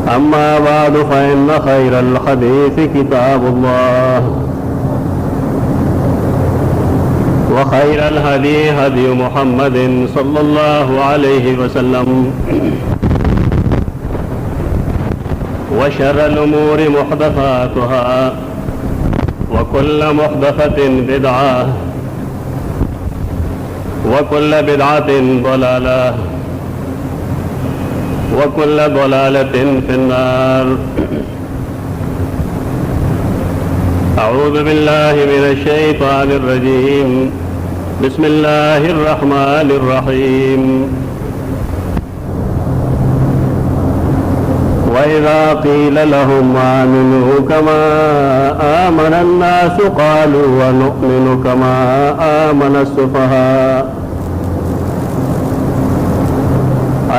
أما بعد فإن خير الحديث كتاب الله وخير الهدي هدي محمد صلى الله عليه وسلم وشر الأمور محدثاتها وكل محدثة بدعة وكل بدعة ضلالة وكل ضلالة في النار. أعوذ بالله من الشيطان الرجيم. بسم الله الرحمن الرحيم. وإذا قيل لهم آمنوا كما آمن الناس قالوا ونؤمن كما آمن السفهاء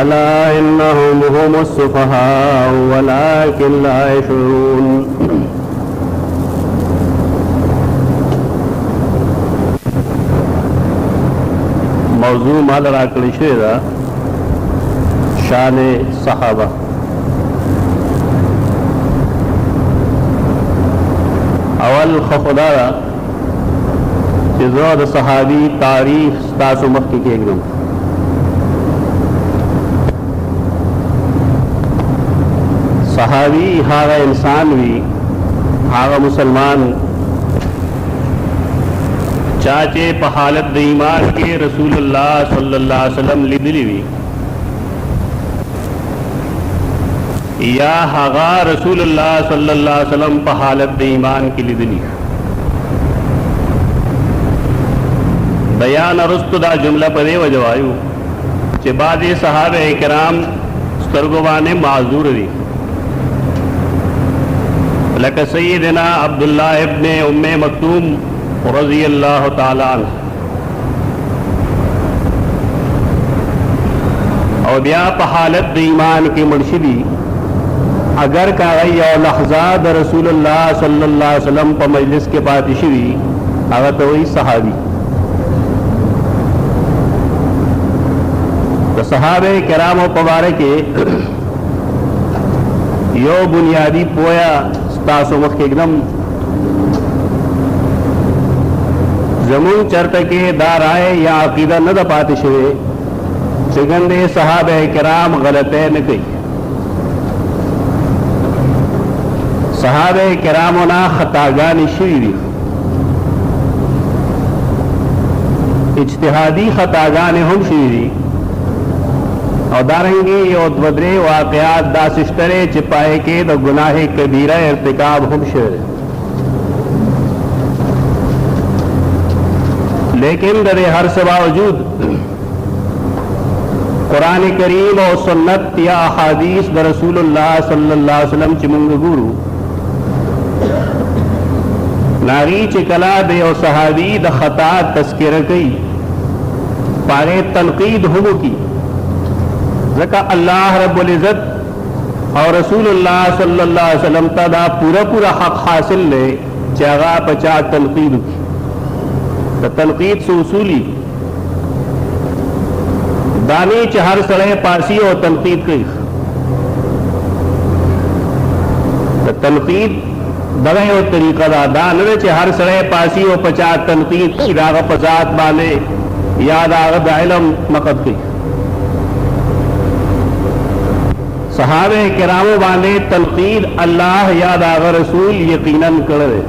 ألا إنهم هم السفهاء ولكن لا يشعرون. موضوع مال راکړی شوی ده شان صحابه. اول خدا ده چې زه د صحابي تعریف ستاسو مخکې کېږدم. صحابی هغه انسان وی، هغه مسلمان چاچے په حالت د ایمان کې رسول الله صلی الله علیه وسلم لیدلی وی، یا هغه رسول الله صلی الله علیه وسلم په حالت د ایمان کې لیدلی. بیان رستو دا جمله په دې وجه وایو چې بعضې صحابه کرام سترګو باندې معذور دي، لکه سیدنا عبداللہ ابن ام مکتوم رضی اللہ تعالی عنہ، او بیا په حالت د ایمان کې مړ شوي، اگر کاغی یو لحظه د رسول الله صلی الله علیه وسلم په مجلس کې پاتې شوي، هغه ته وایي صحابي. د صحابه کرامو په باره کې یو بنیادی پویا تاسو مخکې اقدم زمون چرته کې دا رائے یا عقیده نه ده پاتې شوې چې ګندې صحابه کرام غلطه نه کوي. صحابه کرامو نه خطاګانې شوي دي، اجتهادي خطاګانې هم شوي دي، او دارنګي یو دو درې واقعات داسې شته چې پای کې د ګناه کبیره ارتکاب هم شوی، لیکن د هر څه باوجود قرآن کریم او سنت یا احادیث د رسول الله صلی الله علیه وسلم چې موږ ګورو، ناغي چې کله د یو صحابي د خطا تذکره کوي، پاره تنقید هم کوي، ځکه الله رب العزت او رسول الله صلی الله علیه وسلم ته دا پورا حق حاصل لے چې هغه پچا تنقید وکړي. د تنقید څه اصولي دانی چې هر سړی پاسی او تنقید کوي. د تنقید دغه یو طریقه ده، دا نه چې هر سړی پاسی او پچا تنقید کوي، د هغه په ذات باندې یا د هغه د علم نقد کوي. صحابه کرامو باندې تنقید الله یا داغه رسول یقینا کړی،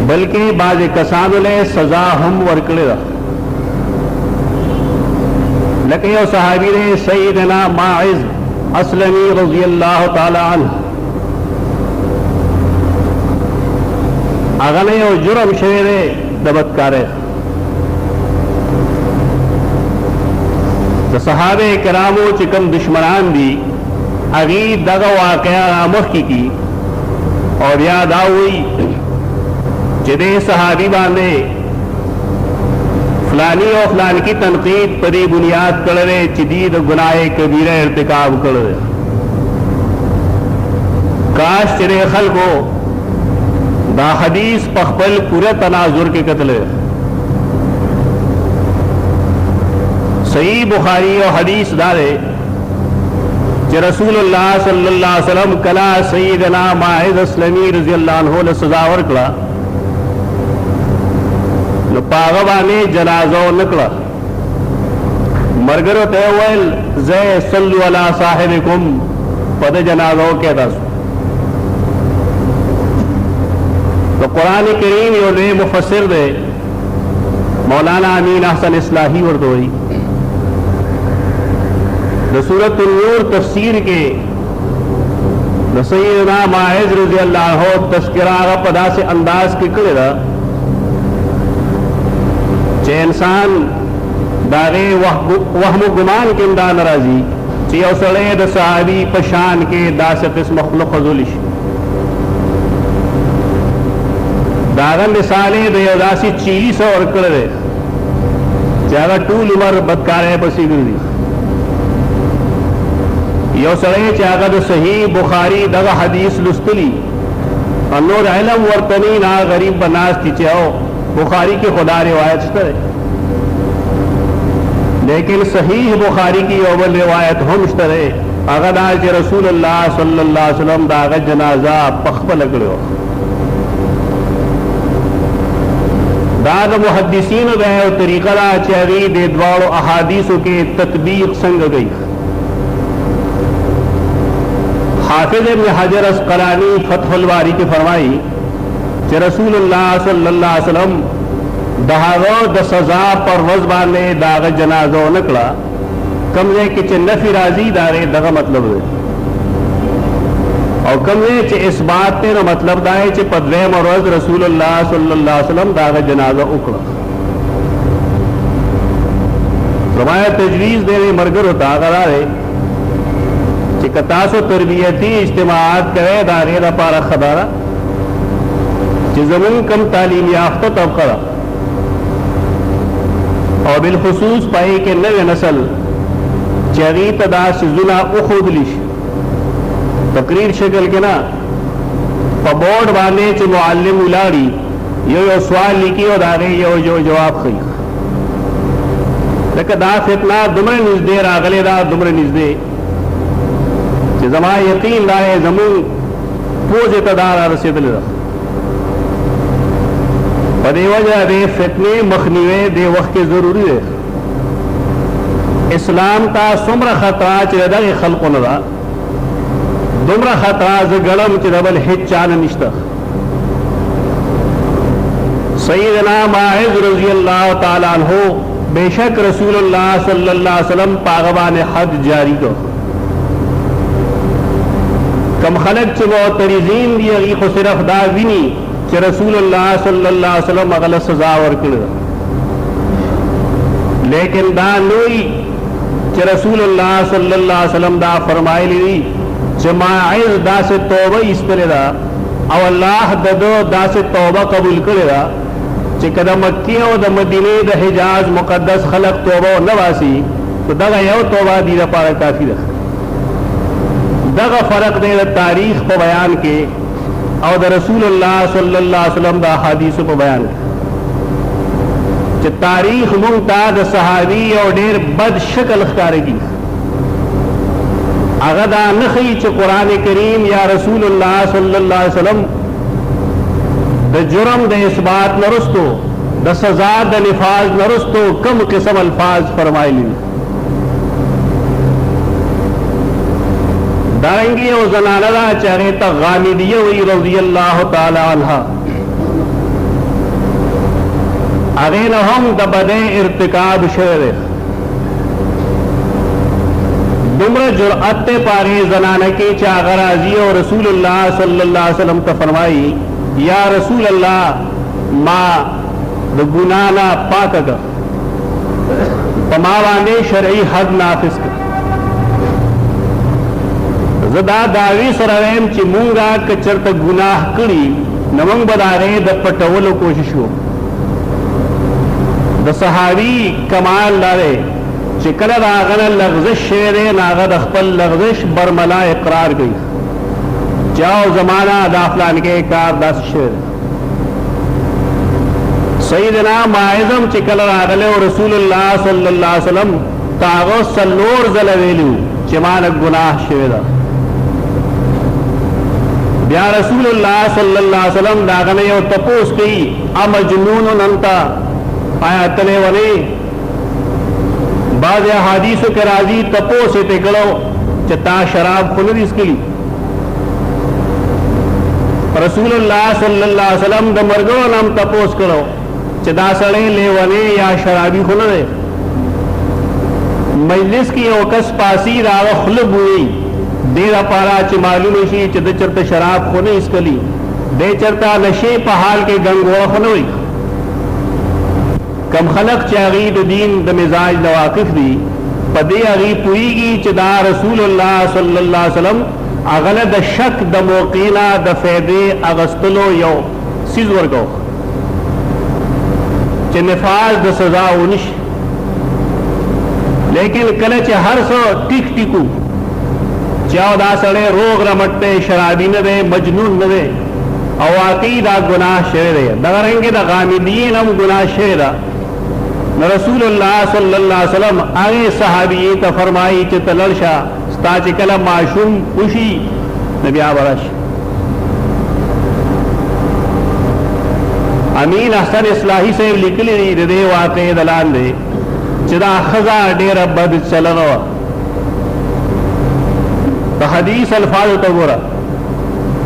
بلکې بعض کسانو له سزا هم ورکړی ده. لکه یو صحابي دی سیدنا ماعز اسلمی رضی الله تعالی عنہ، هغه یو جرم شوی دی د بدکارۍ. د صحابه کرامو چې کوم دشمنان دي هغه دغه واقعا مخکې کی او بیا دا وایي چې دې صحابي باندې فلانی او فلان کی تنقید پر بنیاد کړل چې دې د ګناه کبیره ارتکاب کړل. کاش چې خلکو دا حدیث په خپل پوره تناظر کې کتل. صحیح بخاری اور حدیث دارے कि रसूलुल्लाह सल्लल्लाहु अलैहि वसल्लम कला सैयदना माइज़ अस्लमी रज़ी अल्लाह अन्हु ने सजा वर्कड़ा न पागबाने जनाजो नकड़ा मरगर तेवल जय सल्लु अला साहिबिकुम पद जनाजो के दस तो कुरान करीम यो ने मुफस्सिर दे मौलाना अमीन हसन इस्लाही और दोई सूरत नूर तफसीर के सैयदना माइज़ रज़ी अल्लाह अन्हु तस्किरा पदा से अंदाज के करेगा चे इंसान दागे वहम गुमान के इमदा नाराजी चे औसड़े द सहाबी पशान के दासत इस मखलूक ज़ुलिश दागा मिसाले दयादासी चीज और करे ज्यादा टूल उमर बदकारे पसी गुजरी यो सड़े चागद सही बुखारी दगा हदीस लुस्तली अनोर अलम वर्तनी ना गरीब बनास की चाओ बुखारी की खुदा रिवायत करे लेकिन सही बुखारी की अव्वल रिवायत हम इश्तरे अगर आज रसूलुल्लाह सल्लल्लाहु अलैहि वसल्लम दागा जनाजा पख्प लगड़ो दाग मुहद्दिसीन गए तरीका चेरी देदवाड़ो अहादीसों के तत्बीक संग गई हाफिज इब्न हजर अस्कलानी फतहुल बारी की फरमाई कि रसूलुल्लाह सल्लल्लाहु अलैहि वसल्लम दहागो द सजा पर वजबाने दाग जनाजो नकला कमजे कि चे नफी राजी दारे दगा मतलब है और कमजे चे इस बात ने मतलब दाए चे पदवे मरोज रसूलुल्लाह सल्लल्लाहु अलैहि वसल्लम दाग जनाजो उकड़ा रवायत तजवीज देने मरगर होता अगर आए कतासो तरबियती इज्तिमाआत करे दारे दा पारा खबारा जमीन कम तालीम याफ्ता तबका और बिलखसूस पाई के नवे नस्ल चरी तदा जुना उखुदलिश तकरीर शक्ल के ना पबोर्ड बाने च मुअल्लिम उलाड़ी यो सवाल लिखी और दारे यो जो जवाब खई लेकिन दा फितना दुमरे निजदे रागले दा दुमरे निजदे जमा यकीन लाए जमून पोज तदार रसीद बदे वजह दे फितने मखनीवे दे वक्त के जरूरी है इस्लाम का सुमरा खतरा चदा खल्क नदा दुमरा खतरा जगड़म चबल हिचान निश्ता सैयदना माइज़ रज़ी अल्लाह ताला अन्हु बेशक रसूलुल्लाह सल्लल्लाहु अलैहि वसल्लम पागबान हद जारी को कम खलक चो तरीजीन दी खो सिर्फ दा विनी कि रसूलुल्लाह सल्लल्लाहु अलैहि वसल्लम अगल सजा वर्कड़ लेकिन दा नोई कि रसूलुल्लाह सल्लल्लाहु अलैहि वसल्लम दा फरमाई ली जमाइज़ दा से तौबा इस तरह दा और अल्लाह ददो दा से तौबा कबूल करेगा कि कदा मक्के और द मदीने द हिजाज मुकद्दस खलक तौबा नवासी तो दगा यो तौबा दी दा पारा काफी रख दगा फर्क दे तारीख को बयान के और रसूलुल्लाह सल्लल्लाहु अलैहि वसल्लम दा हदीस को बयान के तारीख मुमताज सहाबी और ढेर बद शक्ल खारेगी अगदा नखी च कुरान करीम या रसूलुल्लाह सल्लल्लाहु अलैहि वसल्लम द जुर्म द इस बात नरुस्तो द सजा द निफाज नरुस्तो कम किस्म अल्फाज फरमाइली दारंगी और जनाना चाहे तक गामिदिया हुई रज़ी अल्लाह ताला अन्हा अगे न हम दबदे इर्तिकाब शेर दुमर जुरअत पारे जनाना के चागराजी और रसूलुल्लाह सल्लल्लाहु अलैहि वसल्लम का फरमाई या रसूल अल्लाह माँ द गुनाना पाक पमावाने शरई हद नाफिस कर जदा दावी सरवेम ची मूंगा कचर तक गुनाह कड़ी नमंग बदारे द पटवलो कोशिश हो द सहावी कमाल लारे चिकन आगन लग्जिश शेरे नागद अखपल लग्जिश बरमला इकरार गई जाओ जमाना दाफलान के कार दस शेर सैयदना माइज़म चिकल आगले और रसूलुल्लाह सल्लल्लाहु अलैहि वसल्लम तागो सल्लोर जलवेलू चमान गुनाह शेदा ब्या रसूलुल्लाह सल्लल्लाहु अलैहि वसल्लम दागने यो तपोस कई आ मजनून नंता आया तले वने बाज हादीसों के राजी तपोस ते करो चता शराब खुल इसके लिए रसूलुल्लाह सल्लल्लाहु अलैहि वसल्लम द मर्गो नाम तपोस करो चदा सड़े ले वने या शराबी खुल रहे मजलिस की ओकस पासी राव खुल बुई देरा पारा च मालूम शी चद चरता शराब खोने इसकली दे चरता नशे पहाल के गंगोरा खोनोई कम खलक चागी द दीन द मिजाज नवाकिफ दी पदे अगी पुईगी चदा रसूलुल्लाह सल्लल्लाहु अलैहि वसल्लम अगल द शक द मोकीना द फैदे अगस्तलो यो सीज वर्गो च नफाज द सजा उनिश लेकिन कले च हर सो टिक टिकू चौदा सड़े रोग रमट्टे शराबी न दे मजनून न दे अवाकई दा गुनाह शेर दगरेंगे द गामिदीन हम गुनाह शेर न रसूलुल्लाह सल्लल्लाहु अलैहि वसल्लम आगे सहाबी त फरमाई च तलरशा स्ता च कला माशूम खुशी नबी आबरश अमीन हसन इस्लाही से लिखली दे वाक़े दलान दे चदा खजा डेर बद चलनो तो हदीस अल्फाज तो बोरा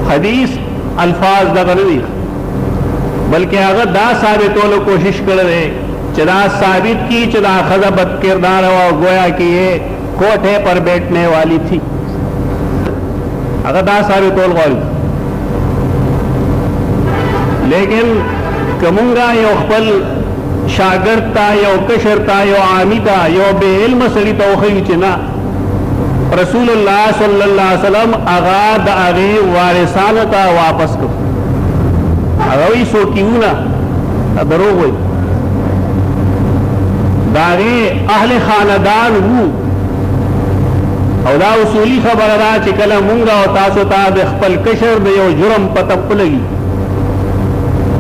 हदीस अल्फाज दगनी बल्कि अगर दा साबित वालों कोशिश कर रहे चदा साबित की चदा खजा बद किरदार और गोया कि ये कोठे पर बैठने वाली थी अगर दा साबित वाल लेकिन कमुंगा यो खपल शागिर्दता यो कशरता यो आमिता यो बेइल्म सड़ी तोखी चिना रसूलुल्लाह सल्लल्लाहु अलैहि वसल्लम आगाद आगे वारिसानता वापस को अगवी सो क्यों ना दरो हुई दागे अहले खानदान हूँ औदा उसूली खबर रहा चिकला मुंगा और तासोता खपल कशर दे यो जुर्म पतप लगी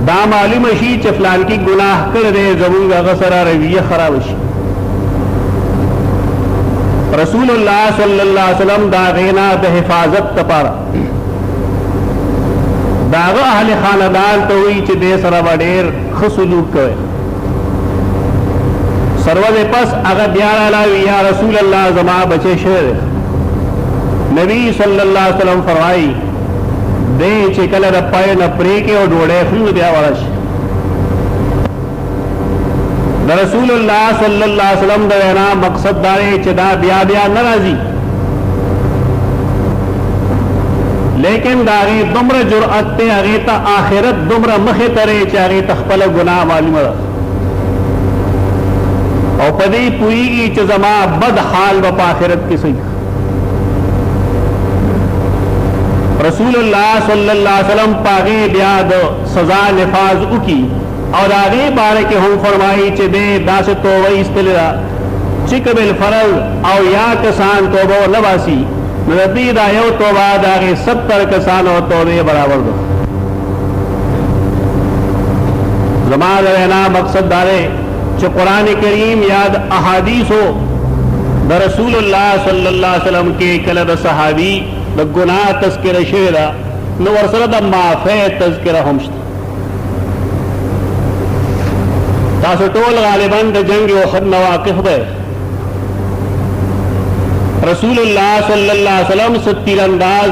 दा मालूम शी चफलान की गुनाह कर दे जमूंगा गसरा रविया खराब शी रसूलुल्लाह सल्लल्लाहु अलैहि वसल्लम दागेना द हिफाजत तपारा दागा अहले खानदान तो हुई च दे सरा बडेर खसलूक कवे सरवदे पस अगर ब्यारा लावी या रसूलल्लाह जमा बचे शेर नबी सल्लल्लाहु अलैहि वसल्लम फरमाई दे च कल रपाए न प्रे के और डोड़े खुल दिया वारश रसूलुल्लाह सल्लल्लाहु अलैहि वसल्लम देना मकसद दारे चदा ब्या ब्या नाराजी लेकिन दागे दुम्र जुरअत ते आगे ता आखिरत दुम्र मखे तरे चागे तखपल गुनाह मालूम और पदी पुई की चजमा बद हाल व आखिरत की सही रसूलुल्लाह सल्लल्लाहु अलैहि वसल्लम पागे ब्याद सजा नफाज उकी और आगे बारे के हम फरमाई चे दे दास तो वही इस्तला चिकबिल फरल और या कसान तो वो नवासी नदी दायो तो बाद आगे 70 कसान हो तो वे बराबर दो जमान रहना मकसद दारे च कुरान करीम याद अहादीस हो द रसूलुल्लाह सल्लल्लाहु अलैहि वसल्लम के कलद सहाबी द गुनाह तज़किरा शेरा न वरसला the माफे Tazkira हमश्त Taso toll गालिबन the जंग उहद नवाकिफ बे रसूलुल्लाह सल्लल्लाहु अलैहि वसल्लम से तीरंदाज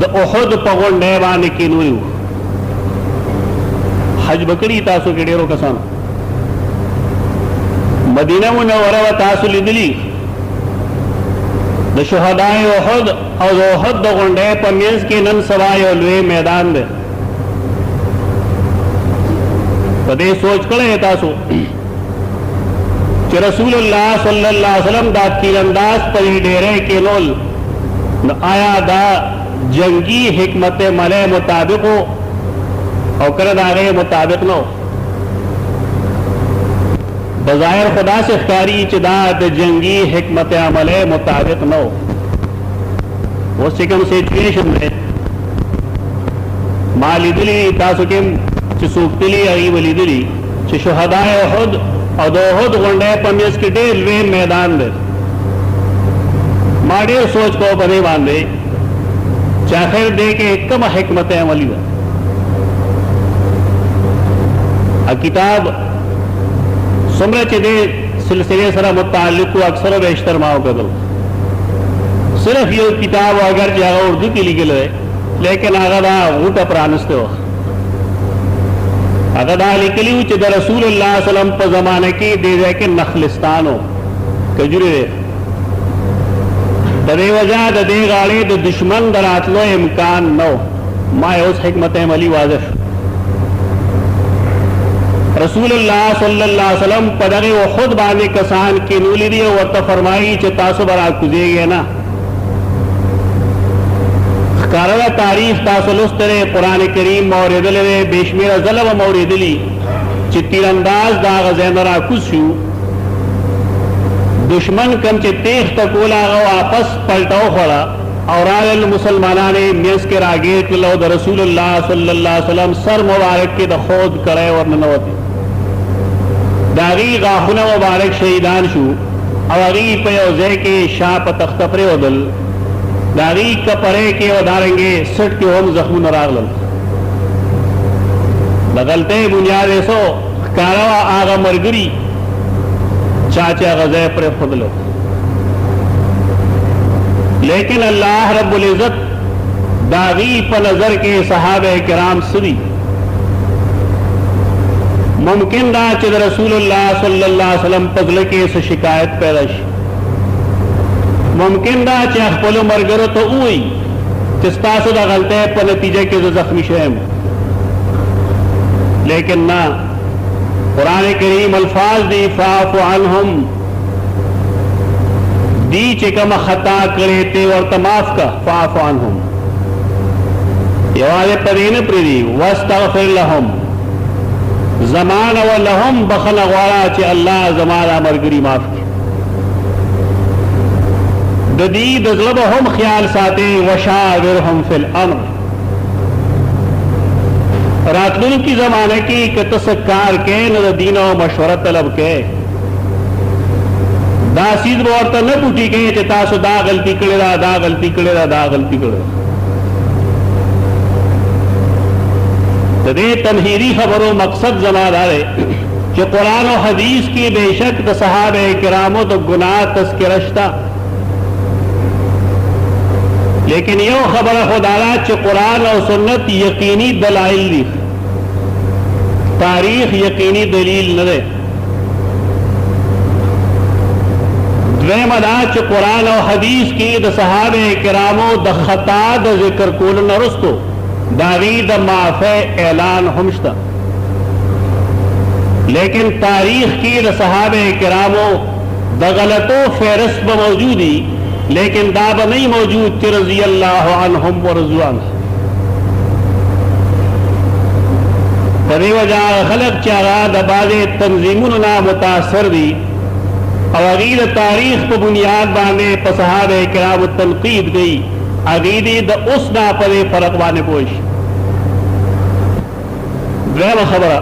द उहद पगोंडे बाने की नूरी हज बकरी तासो के डेरो कसान मदीना मुनव्वरा व तासो लिदली द शुहदाए उहद और उहद द गोंडे पमेज के नन सवाय और लुए मैदान दे पदे सोच करे तासो कि रसूलुल्लाह सल्लल्लाहु अलैहि वसल्लम दा तीरंदाज परी डेरे के लोल न आया दा जंगी हिकमत मले मुताबिक हो और कर दागे मुताबिक न हो बज़ाहिर खुदा से ख्यारी इचदाद जंगी हिकमत अमले मुताबिक न हो वो सिकम सिचुएशन में मालिदली तासुकिम चिसूक्तली अरीबलीदली चिशुहदाए उहद और दोहद गुंडे पमिस के डेल वे मैदान दे ما ډېر سوچ کو په دې باندې چې آخر دې کې کومه حکمت عملی ده. کتاب څومره چې دې سلسلې سره متعلق او اکثر بیشتر ما وکړل صرف یو کتاب اگر چې هغه اردو کې لیکل دی لیکن هغه دا غوټه پرانسته و هغه دا لیکلی و چې د رسول الله صلی الله علیه وسلم په زمانه کې دې ځای کې نخلستانو کجوري دی د دې وجه د دې غاړې د دشمن د راتلو امکان نو ما اوس حکمت عملی واضح رسول الله صلی الله علیه وسلم په دغه خود باندې کسان کې نولې دی او ورته فرمایي چې تاسو برا کوزیږئ نه کارا تاریخ تاسو لستره قرآن کریم موردلوه بیشمیر ظلم موردلی چه تیرانداز دا غزین را کس شو دشمن کم چه تیخ تکولا غو آپس پلٹاو خورا اور آل المسلمانان میس کے راگیت لو دا رسول اللہ صلی اللہ علیہ وسلم سر مبارک کے دا خود کڑے ورننوتی داغی غاخون مبارک شہیدان شو او اغی پیوزے کے شاپ تختفر ودل داغی کپڑے کے ودارنگے سٹ کے ہم زخمون راغلل بغلتے بنیاد ایسو کاروا آغا مرگری چاچا غزے پر خودلو لیکن اللہ رب العزت داغی پا نظر کے صحابہ کرام سری ممکن دا چد رسول اللہ صلی اللہ علیہ وسلم پزل کے سے شکایت پیدا شی ممکن دا چې خپل مرګرو ته وای چې تاسو د غلطۍ په نتیجه کې زخمی شوم لیکن نه قرآن کریم الفاظ دی فاعف عنهم دی چې کوم خطا کړي ته ورته معاف کا فاعف عنهم یواله پرینه پری واستغفر لهم زمان ولهم بخل غواړه چې الله زمانہ مرګري معاف کړي ددی دزلب هم خیال ساتے وشاورهم فی الامر راتلون کی زمانہ کی کتسکار کے نہ دین و مشورت طلب کے دا سید بورتا نہ پوٹی کے کہ تاسو دا غلطی کړه دا غلطی کړه دا غلطی کړه دې تمہیری خبرو مقصد زمادار ہے کہ قرآن و حدیث کی بے شک د صحابہ کرامو تو گناہ تذکرشتا لیکن یو خبر خدارا چه قرآن و سنت یقینی دلائل دی تاریخ یقینی دلیل نده دویم دا چه قرآن و حدیث کی دا صحابہ کرامو دا خطا دا ذکر کول نرستو داغی دا معافی اعلان ہمشتا لیکن تاریخ کی دا صحابہ کرامو دا غلطو فہرست بموجودی لیکن دابا نہیں موجود کہ رضی اللہ عنہم و رضوان پدی وجہ خلق چاہا دباز تنظیموننا متاثر دی اور اغید تاریخ پا بنیاد باندے پا صحابہ کرام تنقید گئی اغیدی دا اسنا پدی فرق بانے پوش دویم خبرہ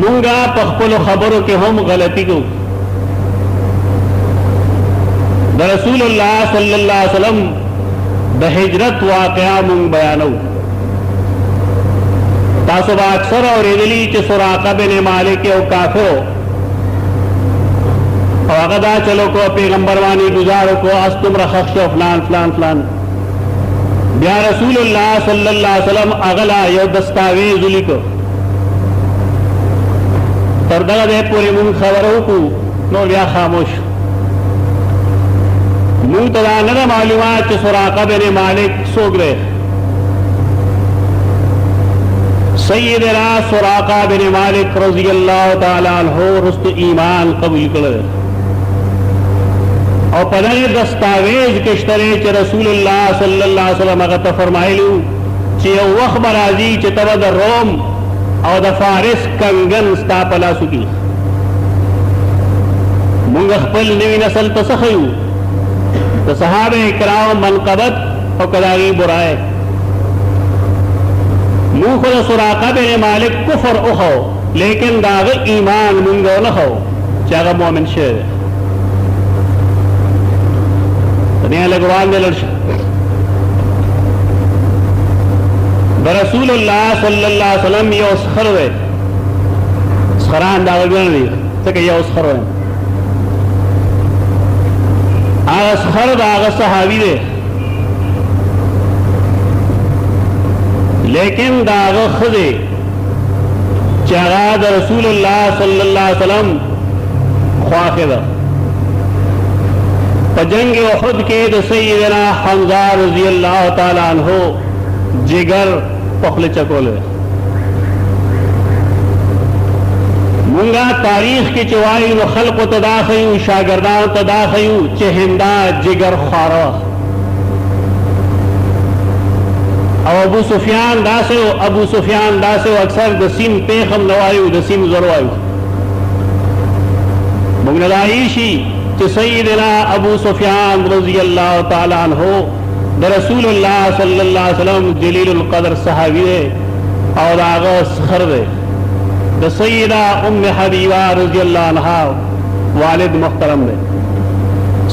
منگا پخپل خبروں کے ہم غلطی کو دا رسول اللہ صلی اللہ علیہ وسلم دا ہجرت واقعہ من بیانو تاسو با اکثر اور ادلی چه سراقہ بن مالک او کافر او اغدا چلو کو پیغمبروانی گزارو کو استم رخخش و فلان فلان فلان بیا رسول اللہ صلی اللہ علیہ وسلم اغلا یو دستاویز لکو تردغ دے پوری من خبرو کو نو بیا خاموش منتظر نہ معلومات کہ سراقہ بن مالک سوگ رہے سیدنا سراقہ بن مالک رضی اللہ تعالی عنہ رست ایمان قبول کرے اور پدر دستاویز کشترے چھ رسول اللہ صلی اللہ علیہ وسلم اغت فرمائلو چھ یو وقت برازی چھ تبد روم او دا فارس کنگن ستا پلا سکی منگ خپل نوی نسل تسخیو تو صحابہ کرام منقبت اور کداغی برائے موخد سراقہ بن مالک کفر اخو لیکن داغ ایمان منگو نخو چاگا مومن شہر जुबान में लड़श रसूलुल्लाह सल्लल्लाहु अलैहि वसल्लम ये उसखर वे खरान दागन दी तक ये उसखर वे असखर दाग सहाबी दे लेकिन दाग खुदे चगाद रसूलुल्लाह सल्लल्लाहु अलैहि वसल्लम ख्वाखिदा जंग उहद के द सय्यदना हमजा रज़ियल्लाहु ताला अन्हु जिगर पखले चकोले मुंगा तारीख की चवाई व खल्क तदाखयू शागिर्दान तदाखयू चहिंदा जिगर खारा अबू सुफियान दासे अक्सर दसीम पेखम नवायु दसीम जरवायु मुगनदाईशी कि सय्यदना अबू सुफियान रज़ियल्लाहु ताला अन्हु द रसूलुल्लाह सल्लल्लाहु अलैहि वसल्लम जलीलुल क़द्र सहाबी और आगस खरदे द सय्यदा उम्मे हबीबा रज़ियल्लाहु अन्हा वालिद मुहतरम दे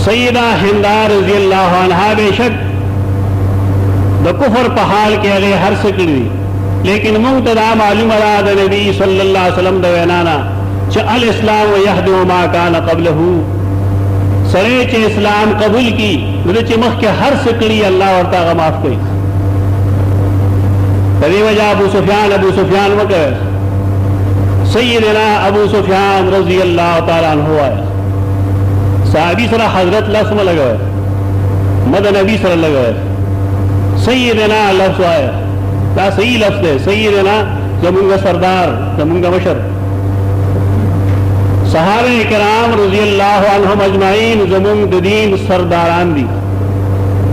सय्यदा हिंदा रज़ियल्लाहु अन्हा बेशक द कुफर पहाल के अगे हर सकड़ी लेकिन मुंतदा मालूम अला द नबी सल्लल्लाहु अलैहि वसल्लम द वैनाना च अल इस्लाम व यहदु मा कान क़ब्लहू सरे च इस्लाम कबूल की च मख के हर सिकड़ी अल्लाह और तागा माफ करी तभी वजह अबू सुफियान वकर सय्यदना अबू सुफियान रज़ियल्लाहु ताला अन्हु आया साहबी सरा हजरत लफ्ज़ में लगा मद नबी सरा लगा सय्यदना लफ्ज़ आया क्या सही लफ्ज़ है सय्यदना जमुंगा सरदार जमुंगा मशर सहाबे किराम रज़ियल्लाहु अन्हुम अजमाइन जमुंग दीन सरदारान दी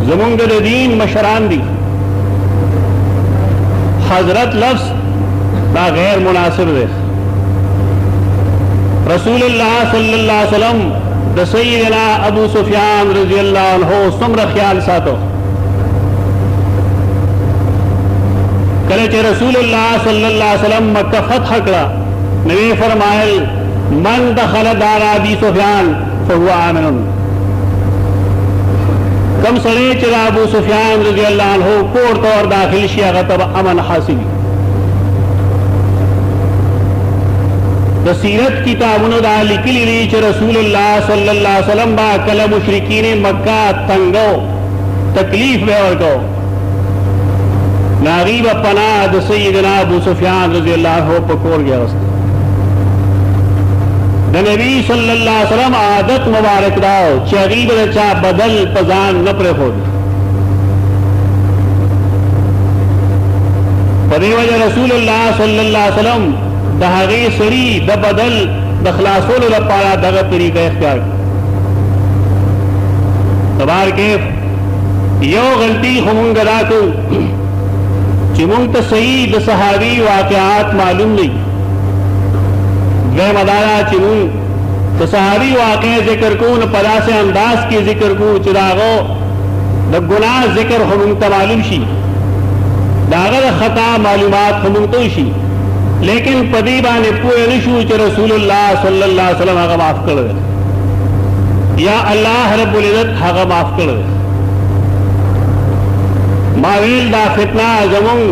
जमुंग दीन मशरान दी हजरत लफ्ज़ ना गैर मुनासिब है रसूलुल्लाह सल्लल्लाहु अलैहि वसल्लम द सय्यदना अबू सुफियान रज़ियल्लाहु अन्हु सुमर ख्याल सातो कले चे रसूलुल्लाह सल्लल्लाहु अलैहि वसल्लम मक्का फतह करा नबी फरमायल मन दखल दार अबी सुफियान फहुवा आमिन कम सड़े चला अबू सुफियान रज़ियल्लाहु अन्हु कोर तौर दाखिल शिया तब अमन हासिल द सीरत किताबुन दा लिखली रीच रसूलुल्लाह सल्लल्लाहु अलैहि वसल्लम बा कल मुशरिकीन मक्का तंगो तकलीफ में और को नागीब पना द सय्यदना अबू सुफियान रज़ियल्लाहु अन्हु पकोर गया उसने द नबी सल्लल्लाहु अलैहि वसल्लम आदत मुबारक दाओ चगीब रचा बदल पजान न प्रे खोद पदे वजह रसूलुल्लाह सल्लल्लाहु अलैहि वसल्लम दहागे सरी द बदल द खलासोल पारा दगा तरीका इख्तियार तबार के यो गलती हुमुंगदा को चिमुंग तो सही द सहाबी वाक़यात मालूम नहीं वे मदारा चिमुंग तो सहाबी वाक़े जिक्र को न पदा से अंदाज की जिक्र को चिरागो द गुनाह जिक्र हुमुंग तो मालूम शी दागर खता मालूमात हुमुंग तो शी लेकिन पदीबा ने पूरे निशू च रसूलुल्लाह सल्लल्लाहु अलैहि वसल्लम आगा माफ कर दे या अल्लाह रब्बुल इज्जत आगा माफ कर दे मावेल दा फितना जमुंग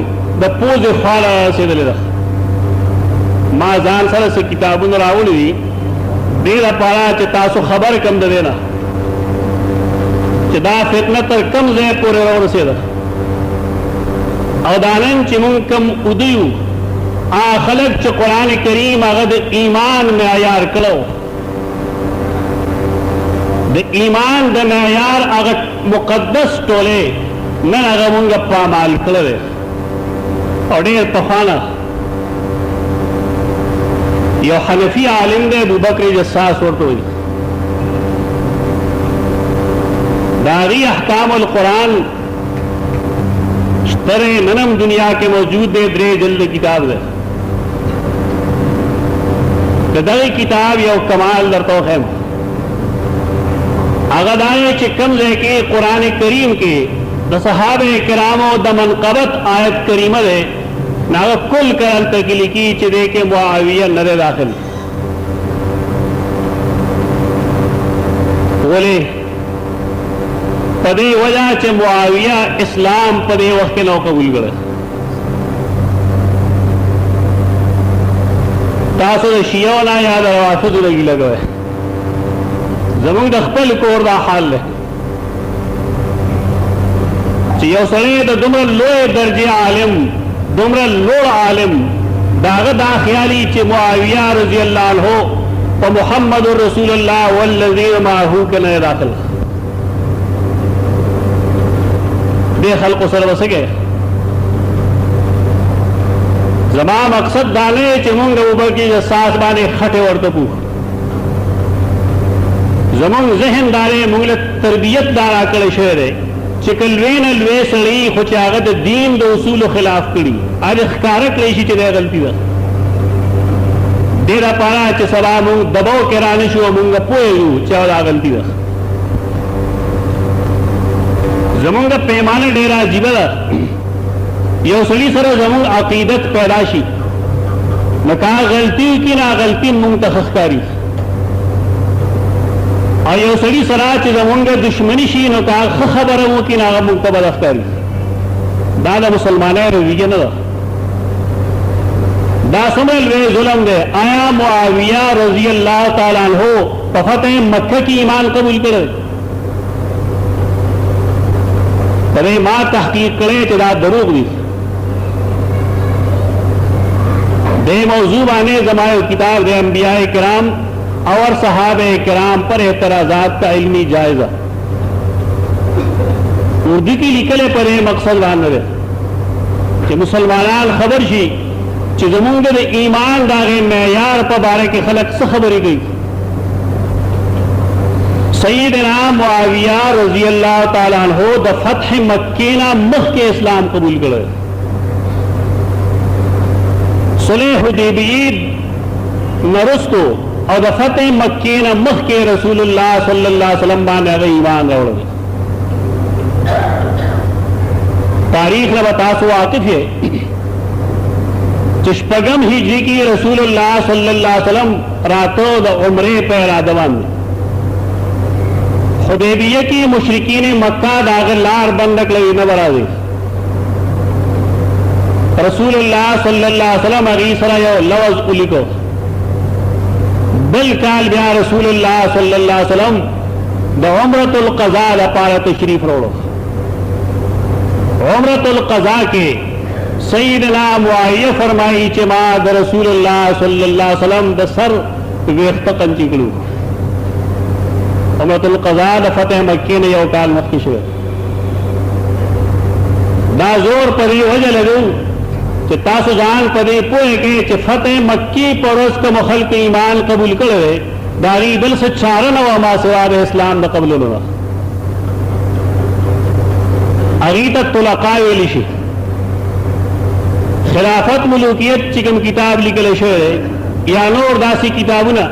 द पूज ख्वाला से दले मां जान सर से किताबुन रावली देरा पारा च तासु खबर कम दे देना च दा फितना तर कम जे पूरे और से दा अदानन चिमुंग कम उदयू आ खलक च कुरान करीम अगद ईमान में आयार कलो द ईमान द मयार अगद मुकद्दस टोले न अगमुंग पामाल कलवे और डेर पखाना यो हनफी आलिम दे अबू बकर जस्सास और तो दागी अहकामुल कुरान तरह ननम दुनिया के मौजूद दे द्रे जल्द किताब दे दगी किताब यो कमाल दर तो है अगदाए च कम के कुरान करीम के द सहाबे किरामो द मनकबत आयत करीम दे ना कुल करल तकली की च दे के मुआविया नरे दाखिल बोले पदे वजह च मुआविया इस्लाम पदे वक्त के नौ कबूल करे तासो शिया ना याद रवाफिद लगी लगे जमून दखपल कोर दा हाल है यौ सड़े तो दुमर लोए दर्जे आलिम दुमर लोड़ आलिम दागदा ख्याली च मुआविया रजी अल्लाह अन्हु व मुहम्मद रसूलुल्लाह वल्लज़ीन माहू के नए दाखिल बे खल्क़ सर वसगे जमा मकसद दाने चिमुंग ऊबर की सास बाने खटे और तपू जमुंग जहन दाने मुंगल तरबियत दारा करे शेर चिकलवेन अलवे सड़ी खुचागत दीन दो उसूल खिलाफ कड़ी आज कारक रेशी चले गलती दा डेरा पारा च सला मुंग दबाव के रानिशो मुंग पोएलू चौदा गलती दा जमुंग पैमाने डेरा जिबला यो सड़ी सर जमुंग अकीदत पैदाशी न कहा गलती की ना गलती मुंग तखकारी और यो सड़ी सराच जमुंग दुश्मनी शी न कहा खबर वो की ना मुंग तबद अफ्तारी दादा मुसलमान रविजन दा समझ वे जुलम दे आया मुआविया रजी अल्लाह ताला अन्हु फतह मक्का की ईमान कबूल करे तबे मां तहकीक करे तेरा दरूग दी बे मौजू आने जमाए किताब दे अंबियाए किराम और सहाबे किराम पर एतराजात का इल्मी जायजा उर्दू की लिखले पर मकसद वान रहे कि मुसलमान खबर शी चिजमुंग ईमान दागे मैयार पर बारे के खलक से खबरी गई सईदना मुआविया रजी अल्लाह ताला अन्हु द फतह मक्कीना मुख के इस्लाम कबूल करे सुलह हुदैबिया नरस्तो और द फतह मक्कीना मुख के रसूलुल्लाह सल्लल्लाहु अलैहि वसल्लम बाने ईमान रोड़ तारीख ने बतासो वाकिफ है चिशपगम हिजरी की रसूलुल्लाह सल्लल्लाहु अलैहि वसल्लम रातों द उम्रे पहरा दवान हुदैबिया की मुशरिकीन मक्का दागलार बंदक लगी न बड़ा दी रसूलुल्लाह सल्लल्लाहु अलैहि वसल्लम अगीसरा यो लवज उली को बिलकाल ब्या रसूलुल्लाह सल्लल्लाहु अलैहि वसल्लम द उम्रतुल क़ज़ा द पारा तशरीफ रोड़ो उम्रतुल क़ज़ा के सईदना मुआविया फरमाई चमाद रसूलुल्लाह सल्लल्लाहु अलैहि वसल्लम द सर वेख्त कंची कलू उम्रतुल क़ज़ा द फतह मक्की ने यो काल मक्की शुरू दा जोर पर ही वजह लगू कि तासुजान पदे पोए के फतेह मक्की पड़ोस का मुखल के ईमान कबूल करे दारी बिल से चारण व मासवाद इस्लाम द कबूल हुआ अगी तक तुलका वेलिशी खिलाफत मुलूकियत चिकम किताब लिखले शेर या नोर दासी किताबुना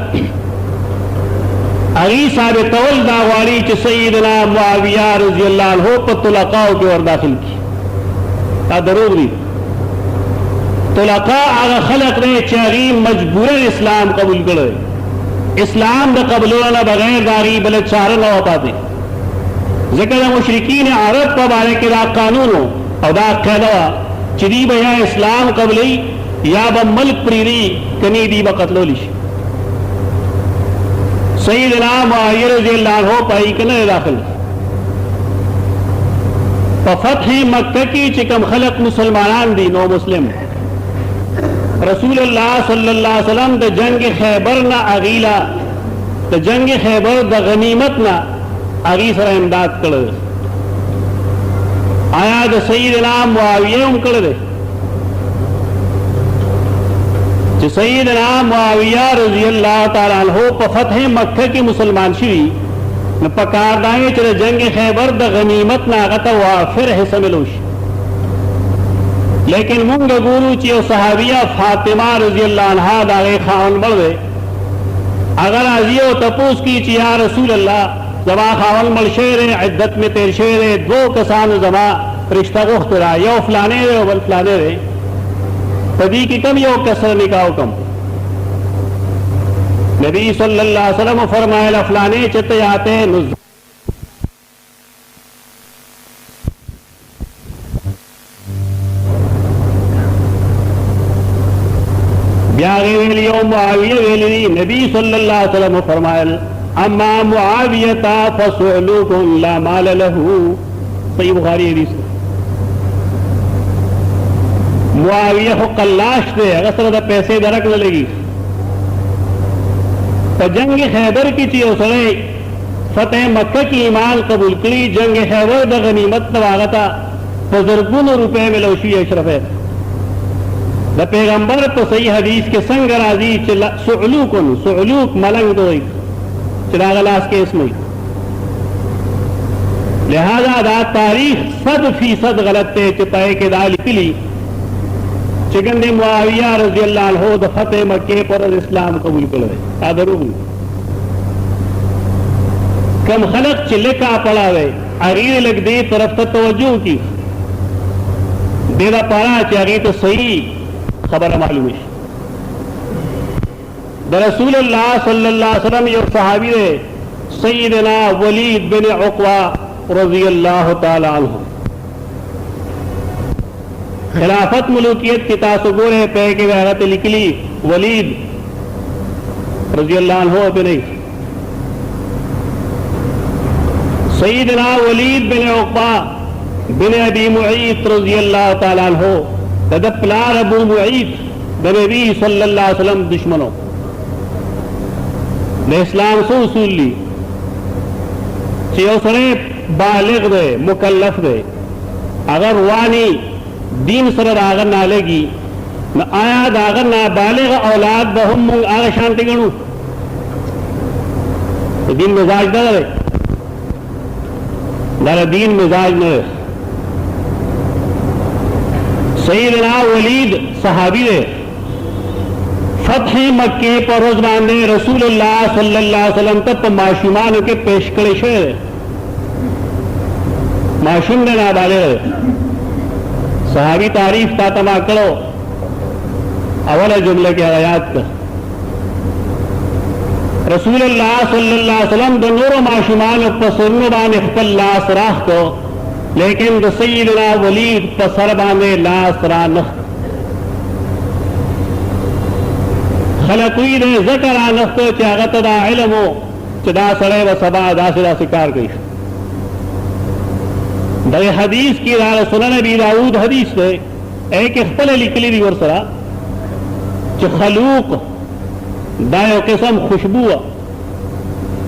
अगी साहब तवल दावारी च सईदना मुआविया रजी अल्लाह अन्हु पर तुलका के और दाखिल की ता दरूग दी तुलका आगा खलक ने चारी मजबूरन इस्लाम कबूल करे इस्लाम द कबूलना बगैर दारी बल चारण न पाते जिक्र मुशरिकीन अरब का बारे के दा कानून हो और दा कहवा चिदी बया इस्लाम कबली या ब मल्क प्रीरी कनी दी बकतलोलिश सईदना मुआविया रज़ी अल्लाह अन्हु पाई कने दाखिल फतह मक्का की चिकम खलक मुसलमान दी नो मुस्लिम रसूलुल्लाह सल्लल्लाहु अलैहि वसल्लम द जंग खैबर ना अगीला द जंग खैबर द गनीमत ना अगी सर इमदाद कर आया द सईदना मुआविया कर दे सईदना मुआविया रज़ी अल्लाह ताला अन्हु प फतह मक्का की मुसलमान शिवी न पकारदाए चले जंग खैबर द गनीमत ना गता हुआ फिर हिस्सा मिलोश लेकिन मुंग गुरु चियो सहाबिया फातिमा रजी अल्लाह अन्हा दागे खावन बढ़े अगर आजियो तपूस की चिया रसूल अल्लाह जमा खावन मल शेर इद्दत में तेर शेर दो कसान जमा रिश्ता गुख्तरा यो फलाने रे वल फलाने रे तभी की कम यो कसर निकाओ कम नबी सल्लल्लाहु अलैहि वसल्लम फरमाया फलाने चित आते ब्यागे वेली ओ मुआविया वेली नबी सल्लल्लाहु अलैहि वसल्लम फरमायल अम्मा मुआवियता फसुलुकुन ला माल लहू। सही बुखारी हदीस। मुआविया को कल्लाश दे अगर सर पैसे दरक न लगी तो जंग खैबर की चीज उसने फतेह मक्का की ईमान कबूल करी। जंग खैबर द गनीमत नवागता बुजुर्गुन रुपए में लौशी अशरफ है द पैगंबर तो सही हदीस के संग राजी सुलूक मलंग दो चिरागलास के इसमें लिहाजा दा तारीख 100% गलत है चिपाए के दाल किली चिकन मुआविया रजी अल्लाह अन्हु द फतेह मक्के पर इस्लाम कबूल कर आदरू कम खलक चिल्ले का पड़ा गए अरीर लग दे तरफ तवज्जो की देना पारा चाहिए तो सही खबर मालूम है। रसूलुल्लाह सल्लल्लाहु अलैहि वसल्लम ये सहाबी है सैयदना वलीद बिन उक़बा रज़ियल्लाहु ताला अन्हु खिलाफत मुलूकियत की तासुगुर है पे के गैरत निकली वलीद रज़ियल्लाहु अन्हु बिन सैयदना वलीद बिन उक़बा बिन अबी मुईत रज़ियल्लाहु ताला अन्हु तदप्लार अबू मुईत नबी सल्लल्लाहु अलैहि वसल्लम दुश्मनों ने इस्लाम से उसूल ली चियोसरे बालिग दे मुकल्लफ दे अगर वानी दीन सर आगर ना लेगी न आया दागर ना बालिग औलाद बहुम आगे शांति गणु तो दीन मिजाज न रहे दारा दीन मिजाज न रहे। सैयदना वलीद सहाबी ने फतह मक्के पर रोज बांधे रसूलुल्लाह सल्लल्लाहु अलैहि वसल्लम तक माशूमान के पेश करे शेर माशूम ने नाबाले सहाबी तारीफ का तमा करो अवल जुमले के आयात का रसूलुल्लाह सल्लल्लाहु अलैहि वसल्लम दोनों माशूमान पसरन बान इख्तलास राह को लेकिन द सैयदना वलीद पसर बाने लास रानख खलकुई ने ज़कर आनख को चागत दा इल्म चदा सड़े व सबा दासिरा शिकार गई दे हदीस की राह सुनन अबी दाऊद हदीस से एक इख्तल लिखली दी वरसरा च खलूक दायो किस्म खुशबू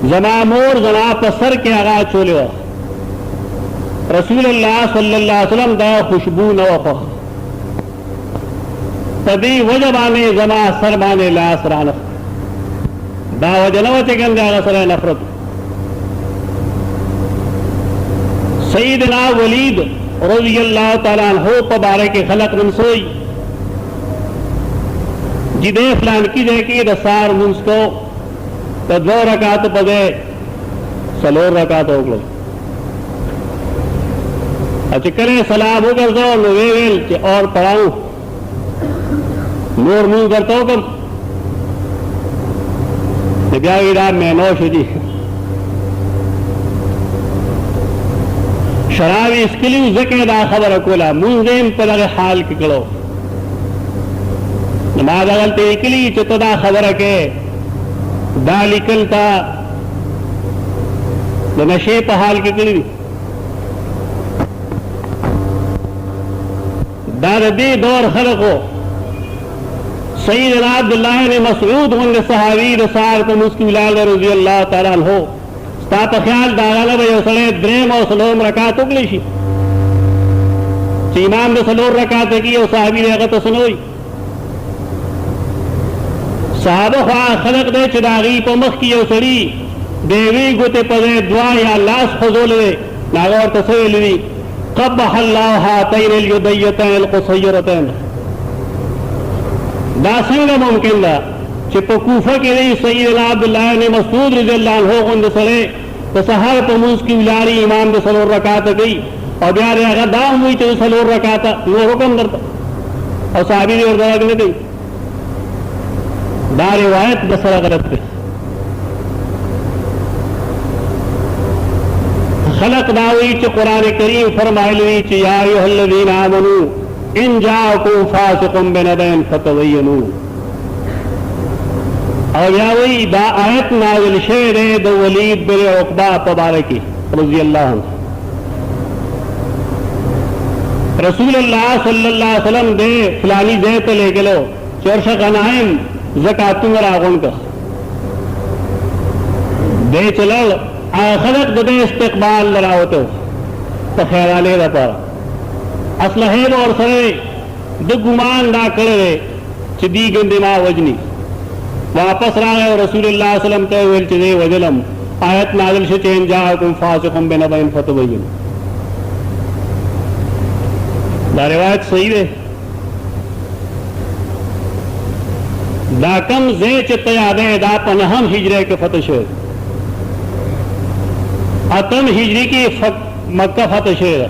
जना मोर जना पसर के आगा चोले रसूलुल्लाह सल्लल्लाहु अलैहि वसल्लम दा खुशबू न वफ़ तदी वजबाने जमा सरबाने लास रान दा वजनवते गंगा सर नफरत सैयदना वलीद रज़ियल्लाहु ताला अन्हु पबारे के खलक मनसोई जिदे फलान की जय की रसार मुंसको तो 2 रकात पदे सलोर रकात हो गई अच्छा करे सलाम हो कर दो नोवेल और पढ़ाऊं नूर मुंह करता हो कम रात में नौश जी शराबी इसके लिए जकेदा खबर कोला मुंजेम पर लगे हाल के करो नमाज अगलते के लिए चितदा खबर के दा निकलता नशे पहाल के कड़ी दारदी दौर खलको सैयदना अब्दुल्लाह ने मसऊद होंगे सहाबी रसाल को मुस्किलाल रजी अल्लाह ताला अन्हु स्तात ख्याल दागाला भाई सड़े द्रेम और सलोम रकात उगलीशी इमाम ने सलोर रकात की और सहाबी ने अगर तो सुनोई साहब ख्वा खलक दे चिदागी पमख की सड़ी देवी गुते पदे दुआ या लाश फजोल नागौर तस्वीर कब हल्लातैन दासंग मुमकिन दा चिप कूफा के लिए सैयदना अब्दुल्लाह ने मसूद रज़ी अल्लाह अन्हु को सड़े तो सहर पमूज की उलारी इमाम दे सलोर रकात गई और ब्यारे अगर दाम हुई तो सलोर रकात वो हुक्म करता और साहबी ने और दवा के गई दा रिवायत दसरा गलत पे खलक दावी च कुरान करीम फरमाइली च या अय्युहल्लज़ीना आमनू इन जाअकुम फासिकुम बिनबइन फतबय्यनू और या वही दा आयत नाजिल शेर द वलीद बिन उक़बा तबारकी रज़ी अल्लाह अन्हु रसूलुल्लाह सल्लल्लाहु अलैहि वसल्लम दे फलानी जय तो ले गलो चोरश गनाइम ज़कातुन रागुन का दे चलो आखिरत दे इस्तिक़बाल लरावतो तो खैराले रपारा असलहे और सरे द गुमान ना करे चिदी गंदिमा वजनी वापस रहा और रसूलुल्लाह सल्लल्लाहु अलैहि वसल्लम ते वेल चिदे वजलम आयत नाज़िल शे चेन जाअकुम फासिकुम बिनबइन फतबय्यिन दा रिवायत सही है दा कम जे चित्यादे दा पनहम हिजरे के फतह शेर अतम हिजरी की मक्का फतह शेर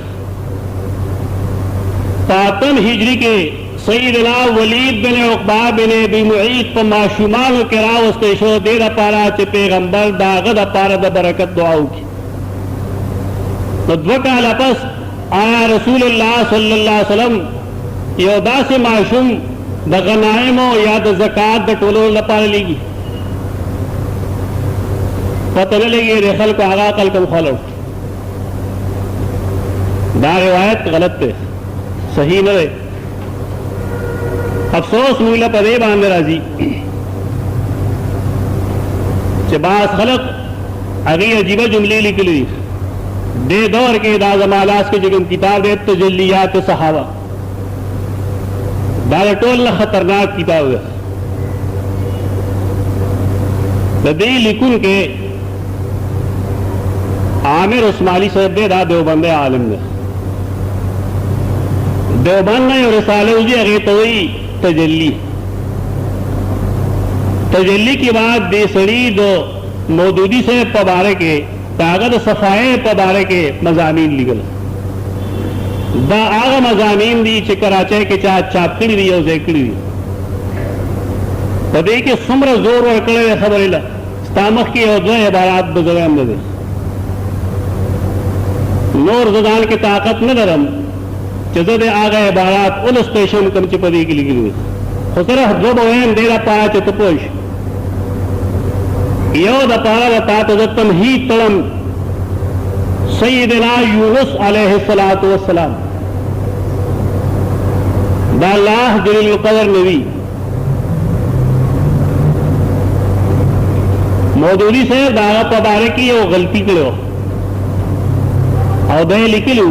तातम हिजरी के सईदना वलीद बिन उक़बा बिन अबी मुईत पर माशूमान के रावस्ते शो देर पारा चे पैगंबर दागद पारा द बरकत दुआओं की तो द्वका लपस आया रसूलुल्लाह सल्लल्लाहु अलैहि वसल्लम योदा से माशूम द गनाइमो या द ज़कात द टोलो लपार लेगी पता न लगी रेखल को आगा कल कम खोलो दा रिवायत गलत है सही न रहे अफसोस मूला पदे बांध राजी बास खलक अगे अजीबा जुमले लिख ली दे दौर के दाजमालास के जगह किताब दे तजल्लियात सहाबा दालटोल खतरनाक किताब है दे लिखुन के आमिर उस्मानी साहब दे दा देवबंद आलम ने देवबंद ने और साले उजी अगे तो वही तजल्ली की बात बेसड़ी दो मौदूदी से पबारे के ताकत सफाए पबारे के मजामीन लिखल दा आग मजामीन दी चे कराचे के चा चापकड़ी दी और जैकड़ी दी तो दे के सुमर जोर और कड़े खबर ला स्तामख की और जो इबारात बजरे हमने दे नूर जदान की ताकत न नरम चजद आगे इबारात उन स्टेशन कम चिपदी की लिखी हुई खुसरा जो बोएम देरा पाया चितपोश यो दपारा बता तो तमही तलम सैयदना यूनुस अलैहिस्सलातु वस्सलाम दाल्लाह जलील कदर नबी मौदूदी से दागा पबारे की वो गलती करो और दे लिखी लू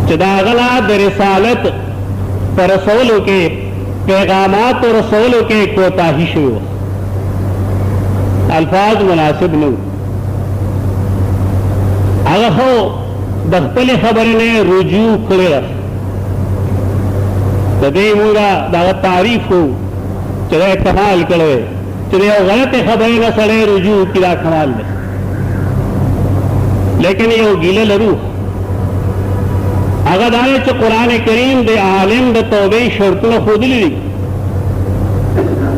चदागला दरसालत पर रसूलों के पैगामात और रसूलों के कोताही शुरू अल्फाज मुनासिब नहीं अगर हो दख्तल खबर ने रुजू करे तदे मुरा दावत तारीफ को चले कमाल करे चले गलत खबर न सड़े रुजू किला कमाल में लेकिन ये गीले लरू अगर दाने च कुरान करीम दे आलिम द तौबे शर्तुल खुद ली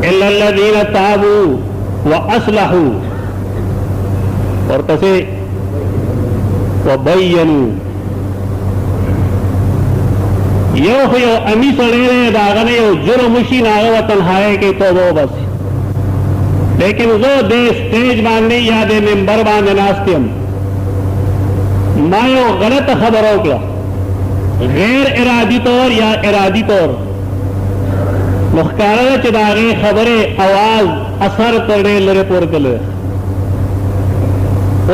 इल्लल्लज़ीना ताबू व अस्लहू और कसे व बय्यनू यो हो अमी सड़े दागने यो जुर्मुशी नागव तन्हाए के तौबो बस लेकिन जो दे स्टेज बांधने या दे मिंबर बांधे नास्तियम मायो गलत खबरों का गैर इरादी तौर या इरादी तौर मुख्तारा चदागे खबरें आवाज असर पड़े लरे पोर कले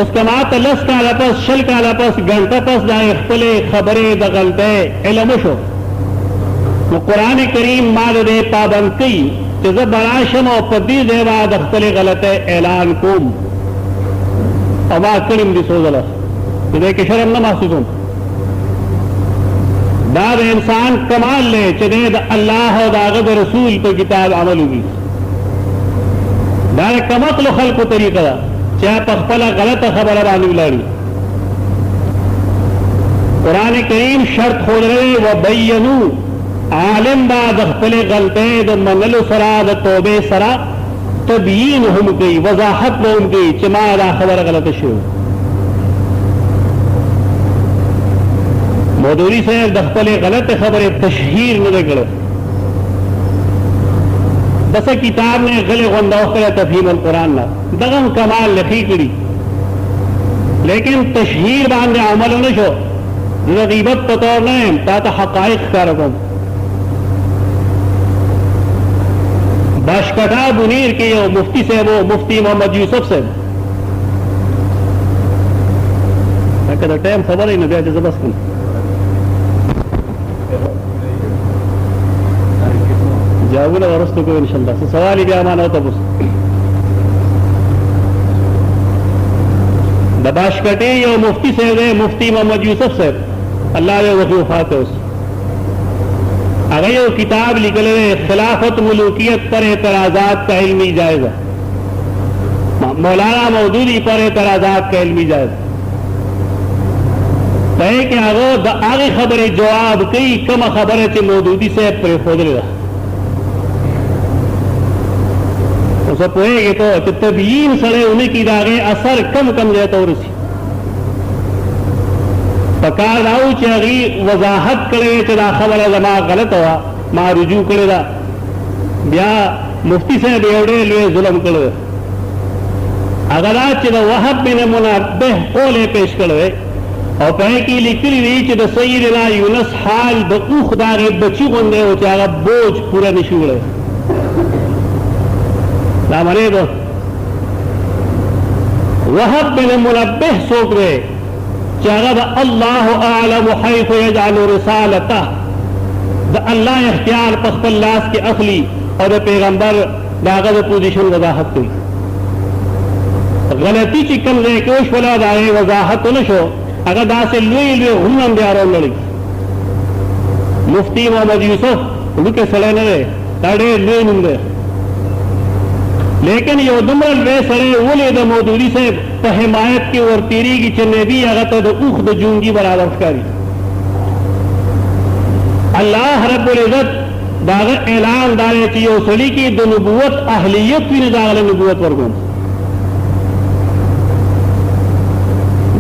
उसका मात लस का लपस शल का लपस घंटा पस जाए खले खबरें दगलते इलमुशो तो कुरान करीम मार दे पाबंदी जब बराशम और पदी देवा दख्तले गलत ऐलान कुम अवा करीम दिसोजला के शर्म न महसूस हो दाद इंसान कमाल ले चने अल्लाह और दागद रसूल पर किताब अमल होगी दार कमत खल को तरीका चाहे पखपला गलत खबर बानी लाड़ी कुरान करीम शर्त खोल रहे वह बैयनू आलिम बाद अखपले गलते द मनल सरा द तोबे सरा तबीन हम गई वजाहत में उन गई चमारा खबर गलत शुरू मौदूरी से दख्तले गलत खबर तशहीर न गलत बस किताब ने गले गोंदा कर तफहीम अल कुरान ना दगम कमाल लिखी कड़ी लेकिन तशहीर बांधे अमल न शो गीबत पतौर न ता हकाइक का रकम बाशकटा बुनीर के मुफ्ती से वो मुफ्ती मोहम्मद यूसुफ से टाइम खबर ही नहीं जबरदस्त जाऊँ ना वरस्तु को इंशाल्लाह से सवाल ही क्या माना होता बस दबाश कटे ये मुफ्ती से गए मुफ्ती मोहम्मद यूसुफ से अल्लाह ने वही वफात है उस अगर ये किताब निकले खिलाफत मुलूकियत पर एतराजात का इल्मी जायजा मौलाना मौदूदी पर एतराजात का इल्मी जायजा कहे कि आगे खबरें जवाब कई कम खबरें थे मौदूदी से पर खोद रहा उसे पोएगे तो तबीन सड़े उन्हें की दागे असर कम कम जाता और उसी पकार राउ चाही वजाहत करे चला खबर जमा गलत हुआ मां रुजू करेगा ब्या मुफ्ती से बेवड़े लिए जुलम करे अगर आज वहब में मुनाबह कोले पेश करे और कहे की लिखी रीच द सईदना यूनस हाल द उखदारे बच्ची बंदे हो चाहे बोझ पूरा निशुड़े लामने दो वहब बिन मुनब्बिह सोक रहे चागब अल्लाह आलम हैफ यजअल रिसालता द अल्लाह इख्तियार पख्तल्लास के अखली और पैगंबर दागद पोजीशन वजाहत की गलती ची कम रहे कोश वाला दाए वजाहत न शो अगर दा से लुई लुई हुनम ब्यारो लड़ी मुफ्ती मोहम्मद यूसुफ लुके सड़े न रहे ताड़े लुई नुंदे लेकिन ये दुमरल वे सड़े ओले द मौदूदी से हिमायत की और तीरी की चन्ने भी अगर तो उख द जूंगी बराबर करी अल्लाह रब्बुल इज्जत दाग ऐलान दारे चाहिए सली की द नबूवत अहलियत भी निजागल नबूवत वर्गों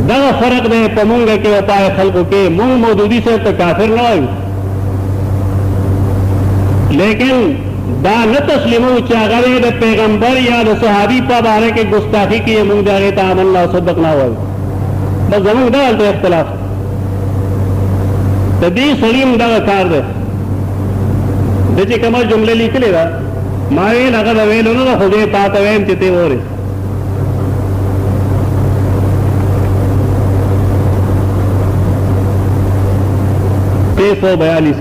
दगा फर्क दे पमुंग के उपाय खल्क के मुंग मौदूदी से तो काफिर न आयु लेकिन दा न तस्लिमो चागरे द पैगंबर या द सहाबी पा बारे के गुस्ताखी की मुंग दागे तामन ना सदक ना हुआ बस जमुंग दा तो इख्तिलाफ तभी सलीम दा कार दे देखिए कमर जुमले लिख लेगा मारे लगा वेलो ना खुदे तातवेम चिते वो रे सौ 42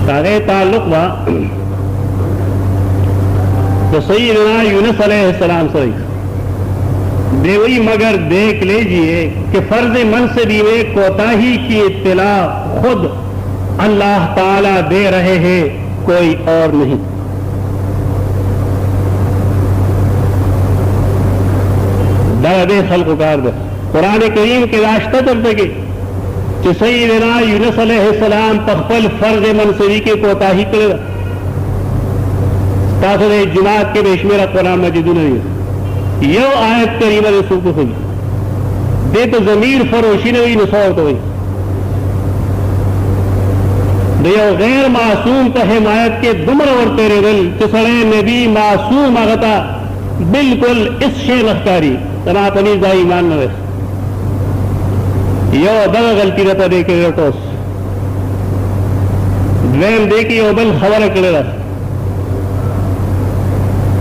कागे ताल्लुक वा तो सैयदना यूनुस अलैहिस्सलाम से देवई मगर देख लीजिए कि फर्ज मनसबी में कोताही की इत्तला खुद अल्लाह ताला दे रहे हैं कोई और नहीं दर्द खल्क कार दे कुरान करीम के रास्ता चलते के कि सैयदना यूनुस अलैहिस्सलाम पखपल फर्ज मनसबी के कोताही करेगा तासर जुमात के बेशमेरा कुरान मजीद नहीं यो आयत करीब रसूल को खुली दे तो जमीर फरोशी ने हुई नसौत हुई दियो गैर मासूम का हिमायत के दुमर और तेरे दिल तिसड़े नबी मासूम आगता बिल्कुल इस शे नख्तारी तना अपनी जा ईमान न यो दगा गलती रहता देखे टोस द्वैम देखी ओबल खबर करेगा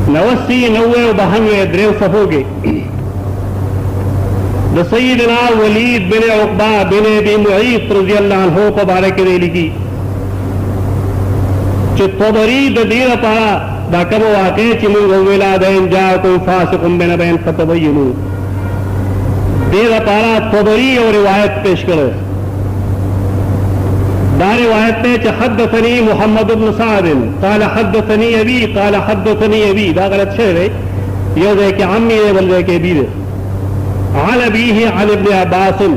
89 90 92 द्रेव सफोगे द सैयदना वलीद बिन उक़बा बिन अबी मुईत रज़ी अल्लाह अन्हु को बारक रेली की चित्तबरी द दीर पारा दाकम वाक़े चिमुंग विलादैन जाकुम फासिकुम बिनबैन फतबय्यनु दीर पारा तबरी और रिवायत पेश करो दार रिवायत में हद्दसनी मोहम्मद इब्न साद काल हद्दसनी अबी काल हद्दसनी अबी दा गलत शेर है ये दे कि अम्मी ने बोल दे के भी दे आल अबी ही अन इब्न अब्बास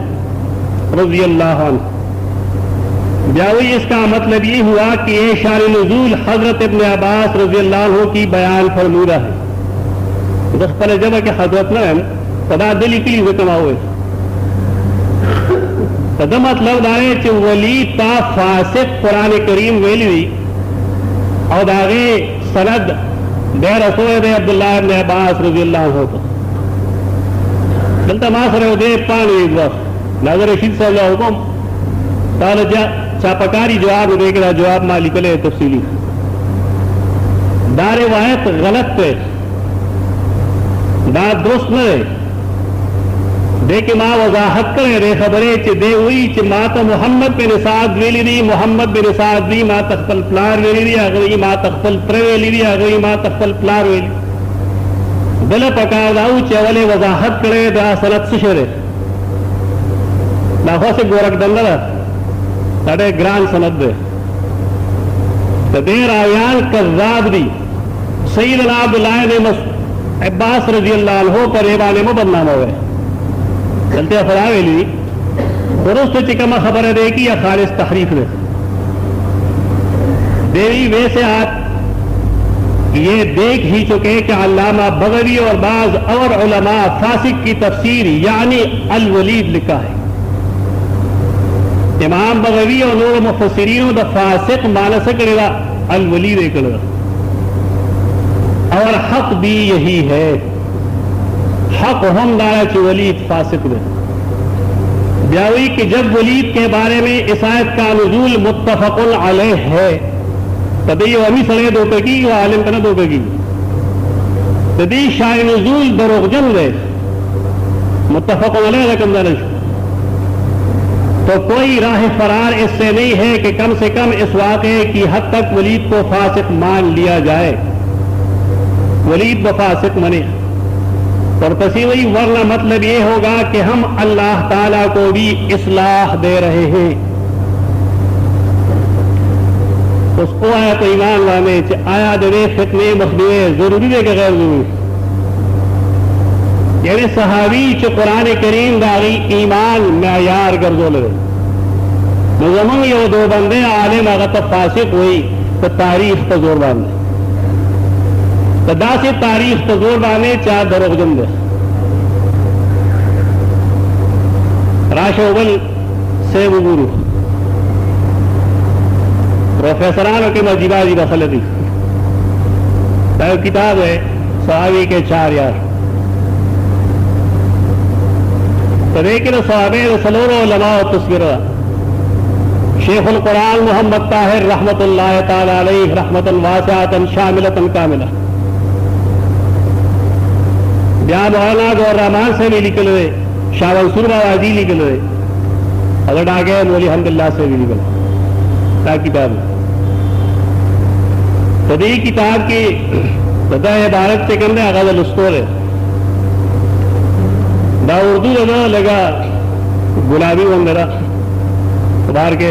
रज़ी अल्लाह अन्हु जावी इसका मतलब ये हुआ कि ये शान नुज़ूल हजरत इब्न अब्बास रज़ी अल्लाह अन्हु की बयान फरमूदा है दस पहले जब कि हजरत ने पदा दिली के लिए कमा हुए तद मतलब दारे च वलीद ता फासिक कुरान करीम वेली और दागे सनद दे रसूल दे अब्दुल्लाह इब्न अब्बास रज़ियल्लाहु अन्हु दलता मासरे दे पानी वक्त नाज़र रशीद साहब हुकुम ताल चापकारी जवाब दे के जवाब मा लिखले तफसीली दा रिवायत गलत पे दा दोस्त न दे के मां वजाहत करे रे खबरे च दे हुई च मां तो मोहम्मद बिन साद वेली दी मोहम्मद बिन साद दी मां तख्फल प्लार वेली दी अगली मां तख्फल प्रे वेली दी अगली मां तख्फल प्लार वेली बल पकार दाऊ चवले वजाहत करे दा सनत सुशरे ना हो से गोरख दंदरा साडे ग्रान सनद दे तदे रायान कज़्ज़ाब दी सैयदना अब्दुल्लाह ने अब्बास रज़ियल्लाहु अन्हु पर एबाने मुबन्ना हुए चलते अफरा वेली दुरुस्त चिकमा खबर दे की या खालिस तहरीफ ने देवी वैसे आप ये देख ही चुके कि अल्लामा बगवी और बाज और उलमा फासिक की तफसीर यानी अल वलीद लिखा है। इमाम बगवी और नूर मुफस्सिरीन द फासिक मानस करेगा अल वलीद करेगा और हक भी यही है। हक हम दारा कि वलीद फासिक में ब्यावी कि जब वलीद के बारे में इस आयत का नुज़ूल मुत्तफ़क़ुन अलैह है तभी अमी सड़े दो पे की आलिम तना दो पे की तभी शाय नुज़ूल दरोगजन रहे मुत्तफ़क़ुन अलैह रकम दानिश तो कोई राह फरार इससे नहीं है कि कम से कम इस वाक़े की हद तक वलीद को फासिक मान लिया जाए। वलीद व फासिक मने और कसी वही वरना मतलब ये होगा कि हम अल्लाह ताला को भी इस्लाह दे रहे हैं। उसको आया तो ईमान लाने आया दे फितने मखदुए जरूरी है कि गैर जरूरी यानी सहावी च कुरान करीम दारी ईमान मयार गर्जो लगे नजमन ये दो बंदे आलिम अगर तो फासिक हुई तो तारीख पर जोर बांधे तदा से तारीख पर जोर बांधे चार दरोगजन दे राशोबल से गुरु प्रोफेसरान के मजीबाजी बखलती किताब है सहावी के चार यार तो लेकिन सहाबे सलोरो लमा तस्वीर शेखुल कुरान मोहम्मद ताहिर रहमतुल्लाह ताला अलैहि रहमतन वासिअतन शामिलतन कामिला या मौलाना गौर रहमान से भी निकल हुए शाह मंसूर बाबाजी निकल हुए अगर आगे मौली हमदुल्लाह से भी निकल क्या किताब तभी किताब की सदा इबारत से कहते अगल उस्तोर है दा उर्दू लगा लगा गुलाबी वो मेरा बाहर के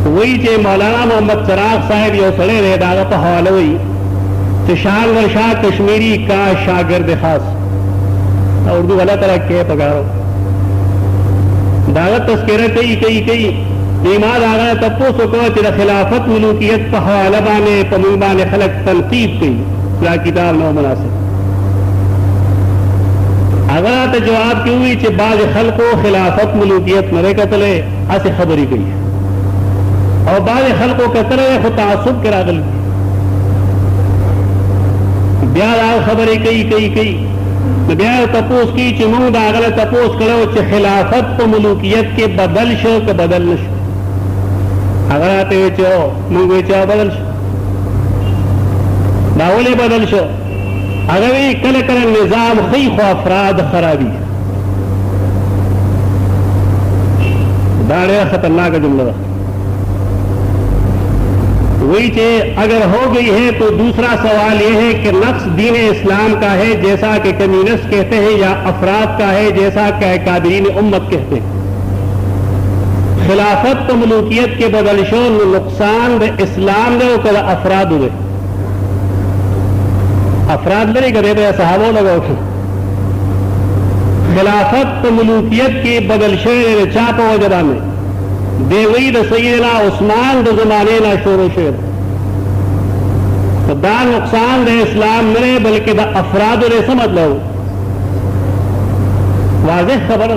वही चे मौलाना मोहम्मद चराग साहब ये सड़े रहे दागा पर हवाले हुई तो शान वर्षा कश्मीरी का शागिर्द खास उर्दू वाला तरह के पकारो दागा तस्करा कई कई कई ईमान आ गया तब तो तेरा खिलाफत मुलूकियत पर हवाला बाने पमुबान खलक तनकीब कई क्या किताब नो मुनासिब अगर तो जवाब क्यों हुई बाज खल को खिलाफत मुलूकियत मरे कतले ऐसे खबरी गई है और बाज खल को कतले खुद तासुब करा गल ब्याह खबरें कई कई कई ब्याह तपोस की चिमुंग दागल तपोस करो खिलाफत को मुलूकियत के बदल शो के बदल न शो अगर आते वेचो मुंग वेचो बदल शो दावले बदल शो अगर ये कल कर निजाम खई खो अफराद खराबी दाड़े खतरनाक जुमला वही चे अगर हो गई है तो दूसरा सवाल यह है कि नक्स दीन इस्लाम का है जैसा कि कम्युनिस्ट कहते हैं या अफराद का है जैसा कि कादरीन उम्मत कहते हैं। खिलाफत तो मलूकियत के बदलशो नुकसान दे इस्लाम दे कर अफराद हुए अफराद लड़े करे तो सहाबो लगा उठे खिलाफत तो मलूकियत के बदलशे चापो वजदा में देवई द सैयदना उस्मान द जमाने ना शोर शेर तो दा नुकसान दे इस्लाम मरे बल्कि द अफराद रे समझ लो वाज़ेह खबर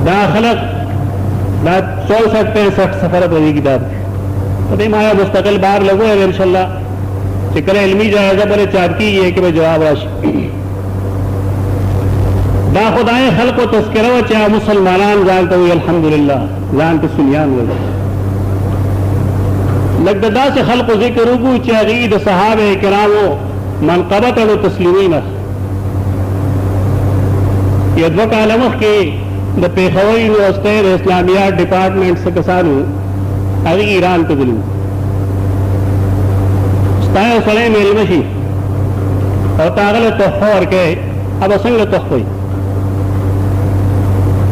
दा खलक दा 64-65 सफर बड़ी किताब तो माया मुस्तकिल बार लगो है इंशाल्लाह चिकर इल्मी जायजा बड़े चाहती है कि मैं जवाब राशि दा खुदाए खल को तस्करा व चाह मुसलमान जानते हुए अल्हम्दुलिल्लाह जान के सुनियान लगदा से खल को जिक्र रुगू चाहीद सहाबे किरामो मनकबत और तस्लीमीन ये दो कालम के द पेशावर यूनिवर्सिटी इस्लामियात डिपार्टमेंट से कसानू अभी ईरान को दिलू स्ताय सड़े मेल मशी और तागल तोहफा और के अब असंग तोहफा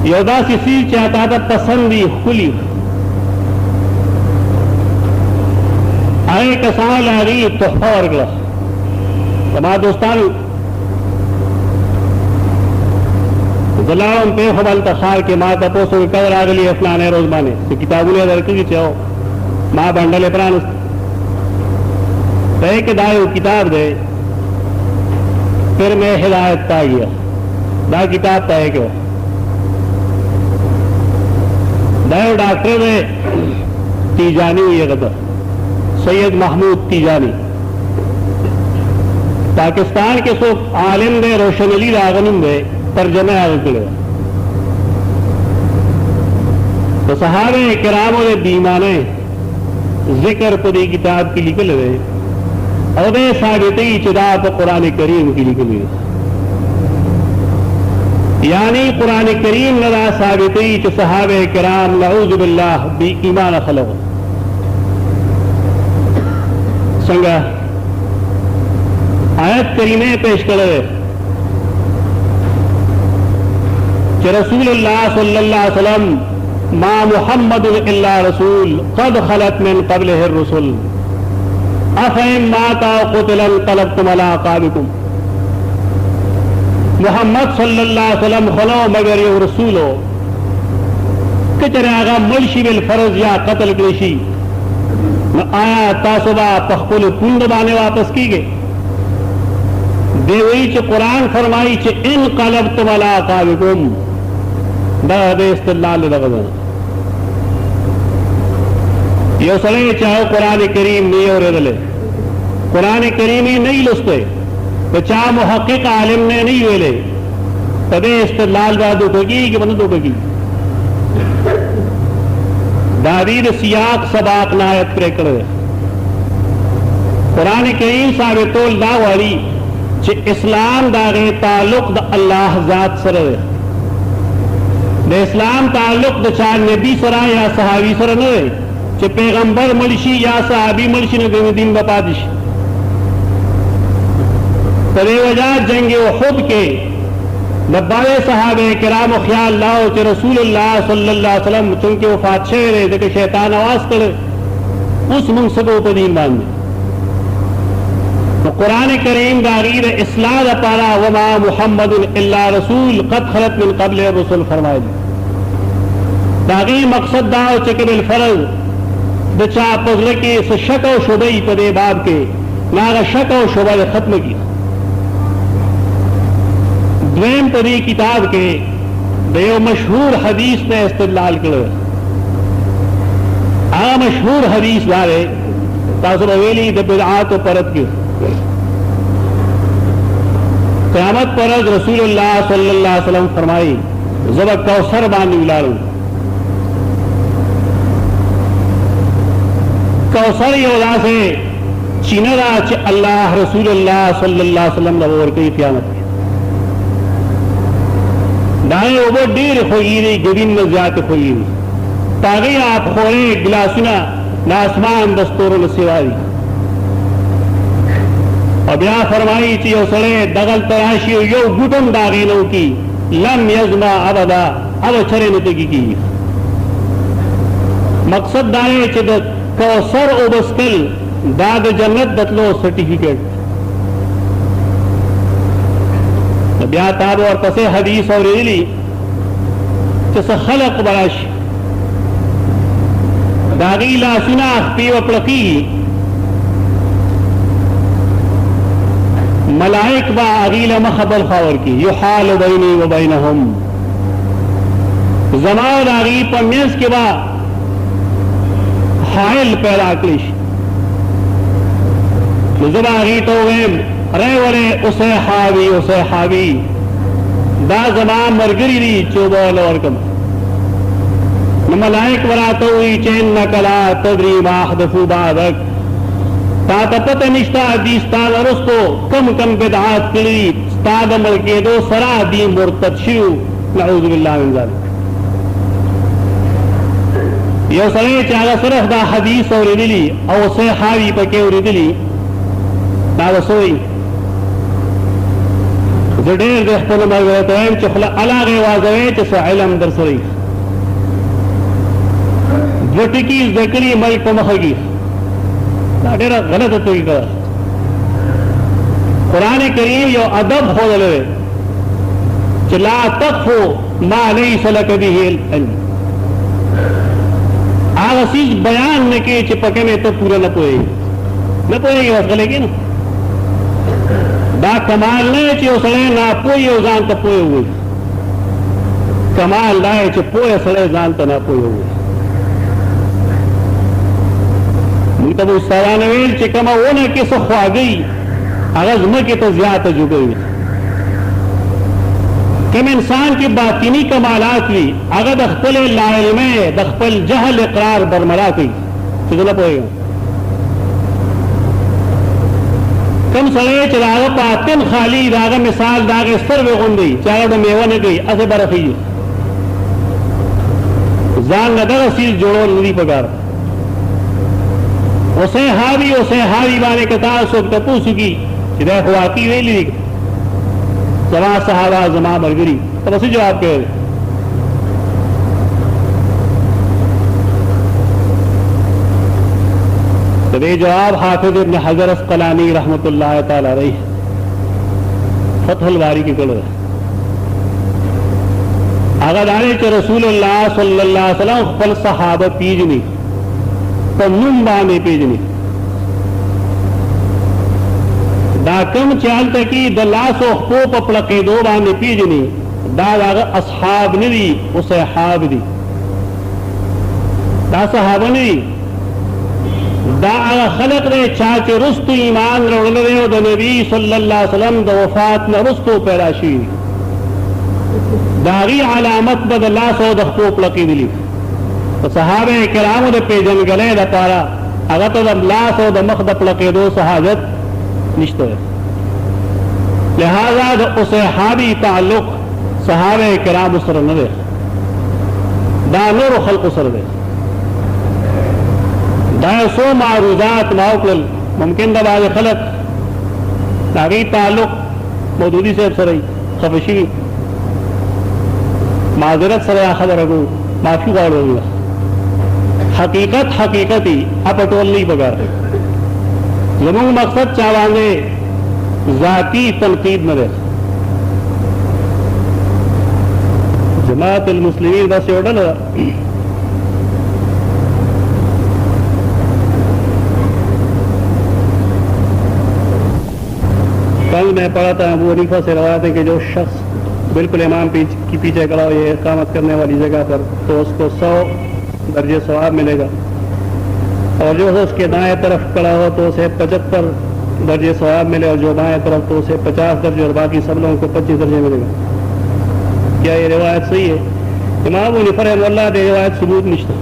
योदा सी चाहता था पसंदी खुली आए कसान लागी तोहफा और गला तमाम दोस्तान जलाम पे खबल तखार के माँ तपोसो कदर आगली अफलाने रोजमाने तो किताबों ने दरकी चाहो माँ बंडले प्राण तय के दायो किताब दे फिर मैं हिदायत पा गया दा किताब तय क्यों दायो डॉक्टर ने तीजानी हुई है कदर सैयद महमूद तीजानी पाकिस्तान के सो आलिम दे रोशन अली रागनुम दे तर्जमे आगे तो सहाबे किरामों ने बीमाने जिक्र पदी किताब की निकल गए और वे साबित चुदा तो कुरान करीम की निकल गए यानी कुरान करीम लड़ा साबित च सहाबे किराम नऊज़ बिल्लाह बी ईमान खलक संगा आयत करीमे पेश करे कि रसूलुल्लाह सल्लल्लाहु अलैहि वसल्लम मा मुहम्मद इल्ला रसूल क़द खलत मिन क़ब्लिहि रुसूल अफ़इन माता क़ुतिला क़लबतुम अला अक़ाबिकुम मोहम्मद सल्लल्लाहु अलैहि वसल्लम खलो मगर ये रसूल हो कि चरागा मुल्शी बिल फर्ज या कत्ल कृषि न आया तासुबा पखपुल कुंद बाने वापस की गए देवी च कुरान फरमाई च इन क़लबतुम अला अक़ाबिकुम दादे इस्तिलाल लगन यो सले चाहो कुरान करीम नहीं और रले कुरान करीम ही नहीं लुस्ते तो चाह मुहक्किक आलिम ने नहीं वेले तदे इस्तिलाल बादू होगी कि बंद होगी दादीर सियाक सबाक नायत प्रेकर कुरान करीम साबितोल दावारी च इस्लाम दागे ताल्लुक द अल्लाह जात सर द इस्लाम ताल्लुक द चार नबी सरा या सहाबी सर न च पैगंबर मलशी या सहाबी मलशी ने दिन बपादिश तरे वजह जंग उहुद के नब्बावे सहाबे किराम ख्याल लाओ च रसूलुल्लाह सल्लल्लाहु अलैहि वसल्लम चूंकि वफात शेर है कि शैतान आवाज करे उस मुंसबों पर दीन बांधे तो कुरान करीम दागीर इस्लाह पारा वमा मुहम्मद इल्ला रसूल क़द खलत मिन क़ब्लिहि रुसूल फरमाए दागी मकसद दाओ चकबिल फर्ज बचा पगले के शक और शुबई पदे बाब के नागा शक और शुबा खत्म की द्वेम पदी किताब के दयो मशहूर हदीस ने इस्तेलाल कर आ मशहूर हदीस बारे तासुर अवेली द बिदआत परत की क़यामत परज रसूलुल्लाह सल्लल्लाहु अलैहि वसल्लम फरमाई जब कौसर बांधी उलारू कौसर योदा से चीनरा च अल्लाह रसूलुल्लाह सल्लल्लाहु अलैहि वसल्लम लवर की क़यामत दाएं वो डेर खोई गरीन में ज्यादा खोई तागे आप खोरे गिलासुना ना आसमान दस्तोरों ने सिवारी और ब्याह फरमाई चीज सड़े दगल तराशी यो गुटम दागे नो की लम यजमा अबदा अब छरे नतगी की मकसद दाए चिद कौसर ओबस्कल दाद जन्नत बतलो सर्टिफिकेट ब्याह ताब और पसे हदीस और रेली खलक बराश दागी लासुना पी व प्लकी मलाइक बा अगील मखबल खबर की यो हाल बैनी व बैनहुम जमा दागी पर मेज के बाद हायल पैदा कलिश जबागी तो वेम रे वरे उसे हावी दा जमा मरगरी दी चोबल और कम मलाइक वरातो हुई चैन नकला तदरी माहदफू बादक ता तपत निष्ठा दी स्ताद अरस्तो कम बिदआत कली स्ताद अमल के दो सरा दी मुर्तद शिव नऊज़ु बिल्लाहि मिन ज़ालिक यो सरे चागा सिर्फ दा हदीस और दिली और से हावी पके और दिली दा वसोई जडेर दे खपल मगर तो एम चखला अलागे वाजवे च इल्म दरसरी वटिकी ज़करी मल को मखगी डेरा गलत तरीका कुरान करीम यो अदब हो गए चला तकफो मा लैस लक बिही इल्म आगसीज बयान न के चिपके में तो पूरा न पोएगी बस गलेगी ना दा कमाल नहीं चे सड़े ना पोई जान तो पोए हुए कमाल लाए चे पोए सड़े जान तो ना पोए हुए तब उस सरानवेल चिकमा वो न किस ख्वा गई अगज में के तो ज्यादा जो गई कम इंसान की बातिनी कमालात ली अगर दख्पल लाइल में दख्पल जहल इकरार बरमरा गई तो ना पोएगा कम सड़े चराग पातिन खाली राग मिसाल दाग सर वे गुंदी चारा तो मेवा न गई असे बरफी जान नदर असील जोड़ो नदी पगार उसे हावी वाले कतार सो टपू सुगी इधर वाकी वे ली जमा सहाबा जमा मरगरी तो बस जवाब कह रहे तो ये जवाब हाफिज इब्न हजर अस्क़लानी रहमतुल्लाह तआला अलैह फतहुल बारी के कल अगर आने च रसूलुल्लाह सल्लल्लाहु अलैहि वसल्लम फल सहाबा पीजनी तो नुम्बा में पेजनी दाकम चाल तकी दलासो खो पपड़के दो बाने पीजनी दाग असहाब नदी उसे हाब दी दा सहाब नदी दा खलक दे चाचे रुस्तु ईमान रोड़े द नबी सल्लल्लाहु अलैहि वसल्लम द वफात न रुस्तु पैराशी दागी अलामत बदलासो द खो पलकी दिली तो सहाबे किराम दे पेजन गले द पारा अगर तो लास और मख द पलके दो सहाजत निश्तो है लिहाजा उसे हाबी ताल्लुक सहाबे किराम उसर न दे दानूर खल्क उसर दे दासो मारूजात माउकल मुमकिन दबाज खलक दागी ताल्लुक मौदूदी से सरई खफशी माजरत सर खबर अगू माफी गाड़ो हकीकत हकीकती अपटोल नहीं बगा जमूंग मकसद चावांगे जाती तनकीद न रहे जमात मुस्लिमीन बस ऑर्डर कल मैं पढ़ा था अबू हनीफा से रवायत है कि जो शख्स बिल्कुल इमाम की पीछे खड़ा हो ये इकामत करने वाली जगह पर तो उसको 100 दर्जे सवाब मिलेगा और जो उसके दाएं तरफ खड़ा हो तो उसे 75 दर्जे सवाब मिले और जो बाएं तरफ तो उसे 50 दर्जे और बाकी सब लोगों को 25 दर्जे मिलेगा। क्या ये रिवायत सही है? इमाम अबू हनीफा रहमतुल्लाह ने रिवायत सबूत निश्ता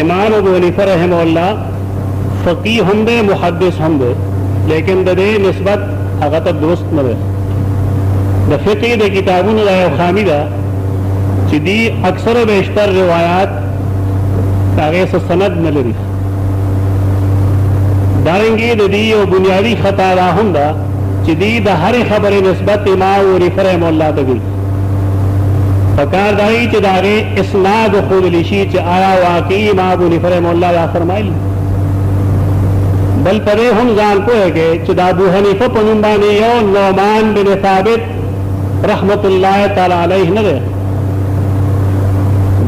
इमाम अबू हनीफा रहमतुल्लाह फकीह होंगे मुहद्दिस होंगे लेकिन दे निस्बत अगर तक दुरुस्त न रहे द फिक़ह दे किताबों ने खामिदा चिदी अक्सर बेशतर रिवायात कागे से सनद न लगी दारेंगे दी और बुनियादी खता होंगे चिदी द हर खबर निस्बत इमाम और रहमतुल्लाह तक फकारदारी चिदारे इसनाद खुद लिशी च आया वाकई इमाम अबू हनीफा रहमतुल्लाह या फरमाइल बल परे हम जान को है कि चिदा अबू हनीफा पनुम्बा ने यो नौमान बिन साबित रहमतुल्लाह तआला अलैहि न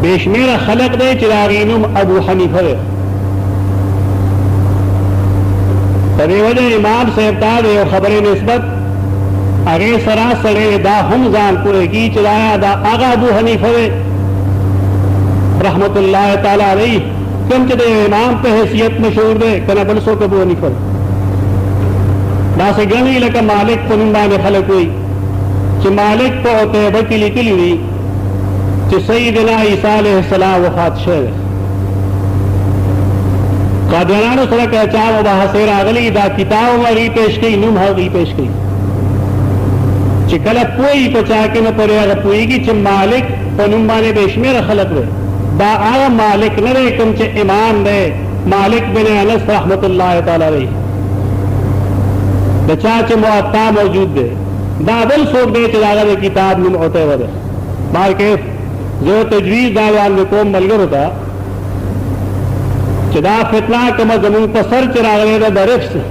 बेशमेर खलक दे चिरागीनुम अबू हनीफा दे तबे वजह इमाम से और खबर निस्बत अरे सरासरे दा हम जान पूरे की चलाया दा आगा अबू हनीफा रहमतुल्लाह ताला अलैहि कम चदे इमाम पे हैसियत मशहूर दे कना बलसो कबू हनीफा ना से गणी लका मालिक पुनिंदा ने खलक हुई कि मालिक को होते बकीली किली हुई कि सईदना ईसा अलैहिस्सलाम वफात शेर कादियानो सरा का चाव बहसेरा अगली दा किताब मरी पेश की नुम हगी पेश की चिकल पोई पचा के न परे अगर पोई की च मालिक पनुम्बा ने बेशमेर खलक वे दा आगा मालिक न रे कम च इमाम दे मालिक बिन अनस रहमतुल्लाह ताला अलैहि बचा च मुअत्ता मौजूद दे दाबल सोक दे चलागा दे किताब नुम होते वदे बार के जो तजवीज दावान में कोम मलगर होता चदा फितना कम जमीन पर सर चरागले दा दरिफ्स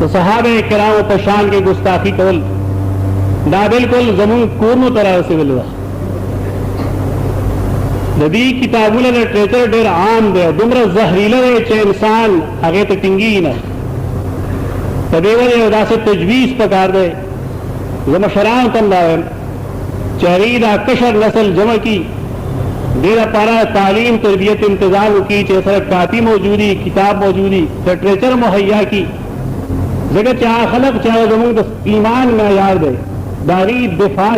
तो सहाबे किराम पशान के गुस्ताखी कौल ना बिल्कुल जमीन कूर्नो तरह से मिलवा नबी किताबुल लिटरेचर डेर आम दे दुमरा जहरीला दे चे इंसान आगे तो टिंगी ना तदेवर उदा से तजवीज पकार दे जमशरान तम दावे चरीदा कशर नस्ल जमा की डेरा पारा तालीम तरबियत इंतजाम की चेसर काती मौजूदी किताब मौजूदी लिटरेचर मुहैया की जगह चाह खलक चाहे जमून ईमान में यार दे दारी दिफा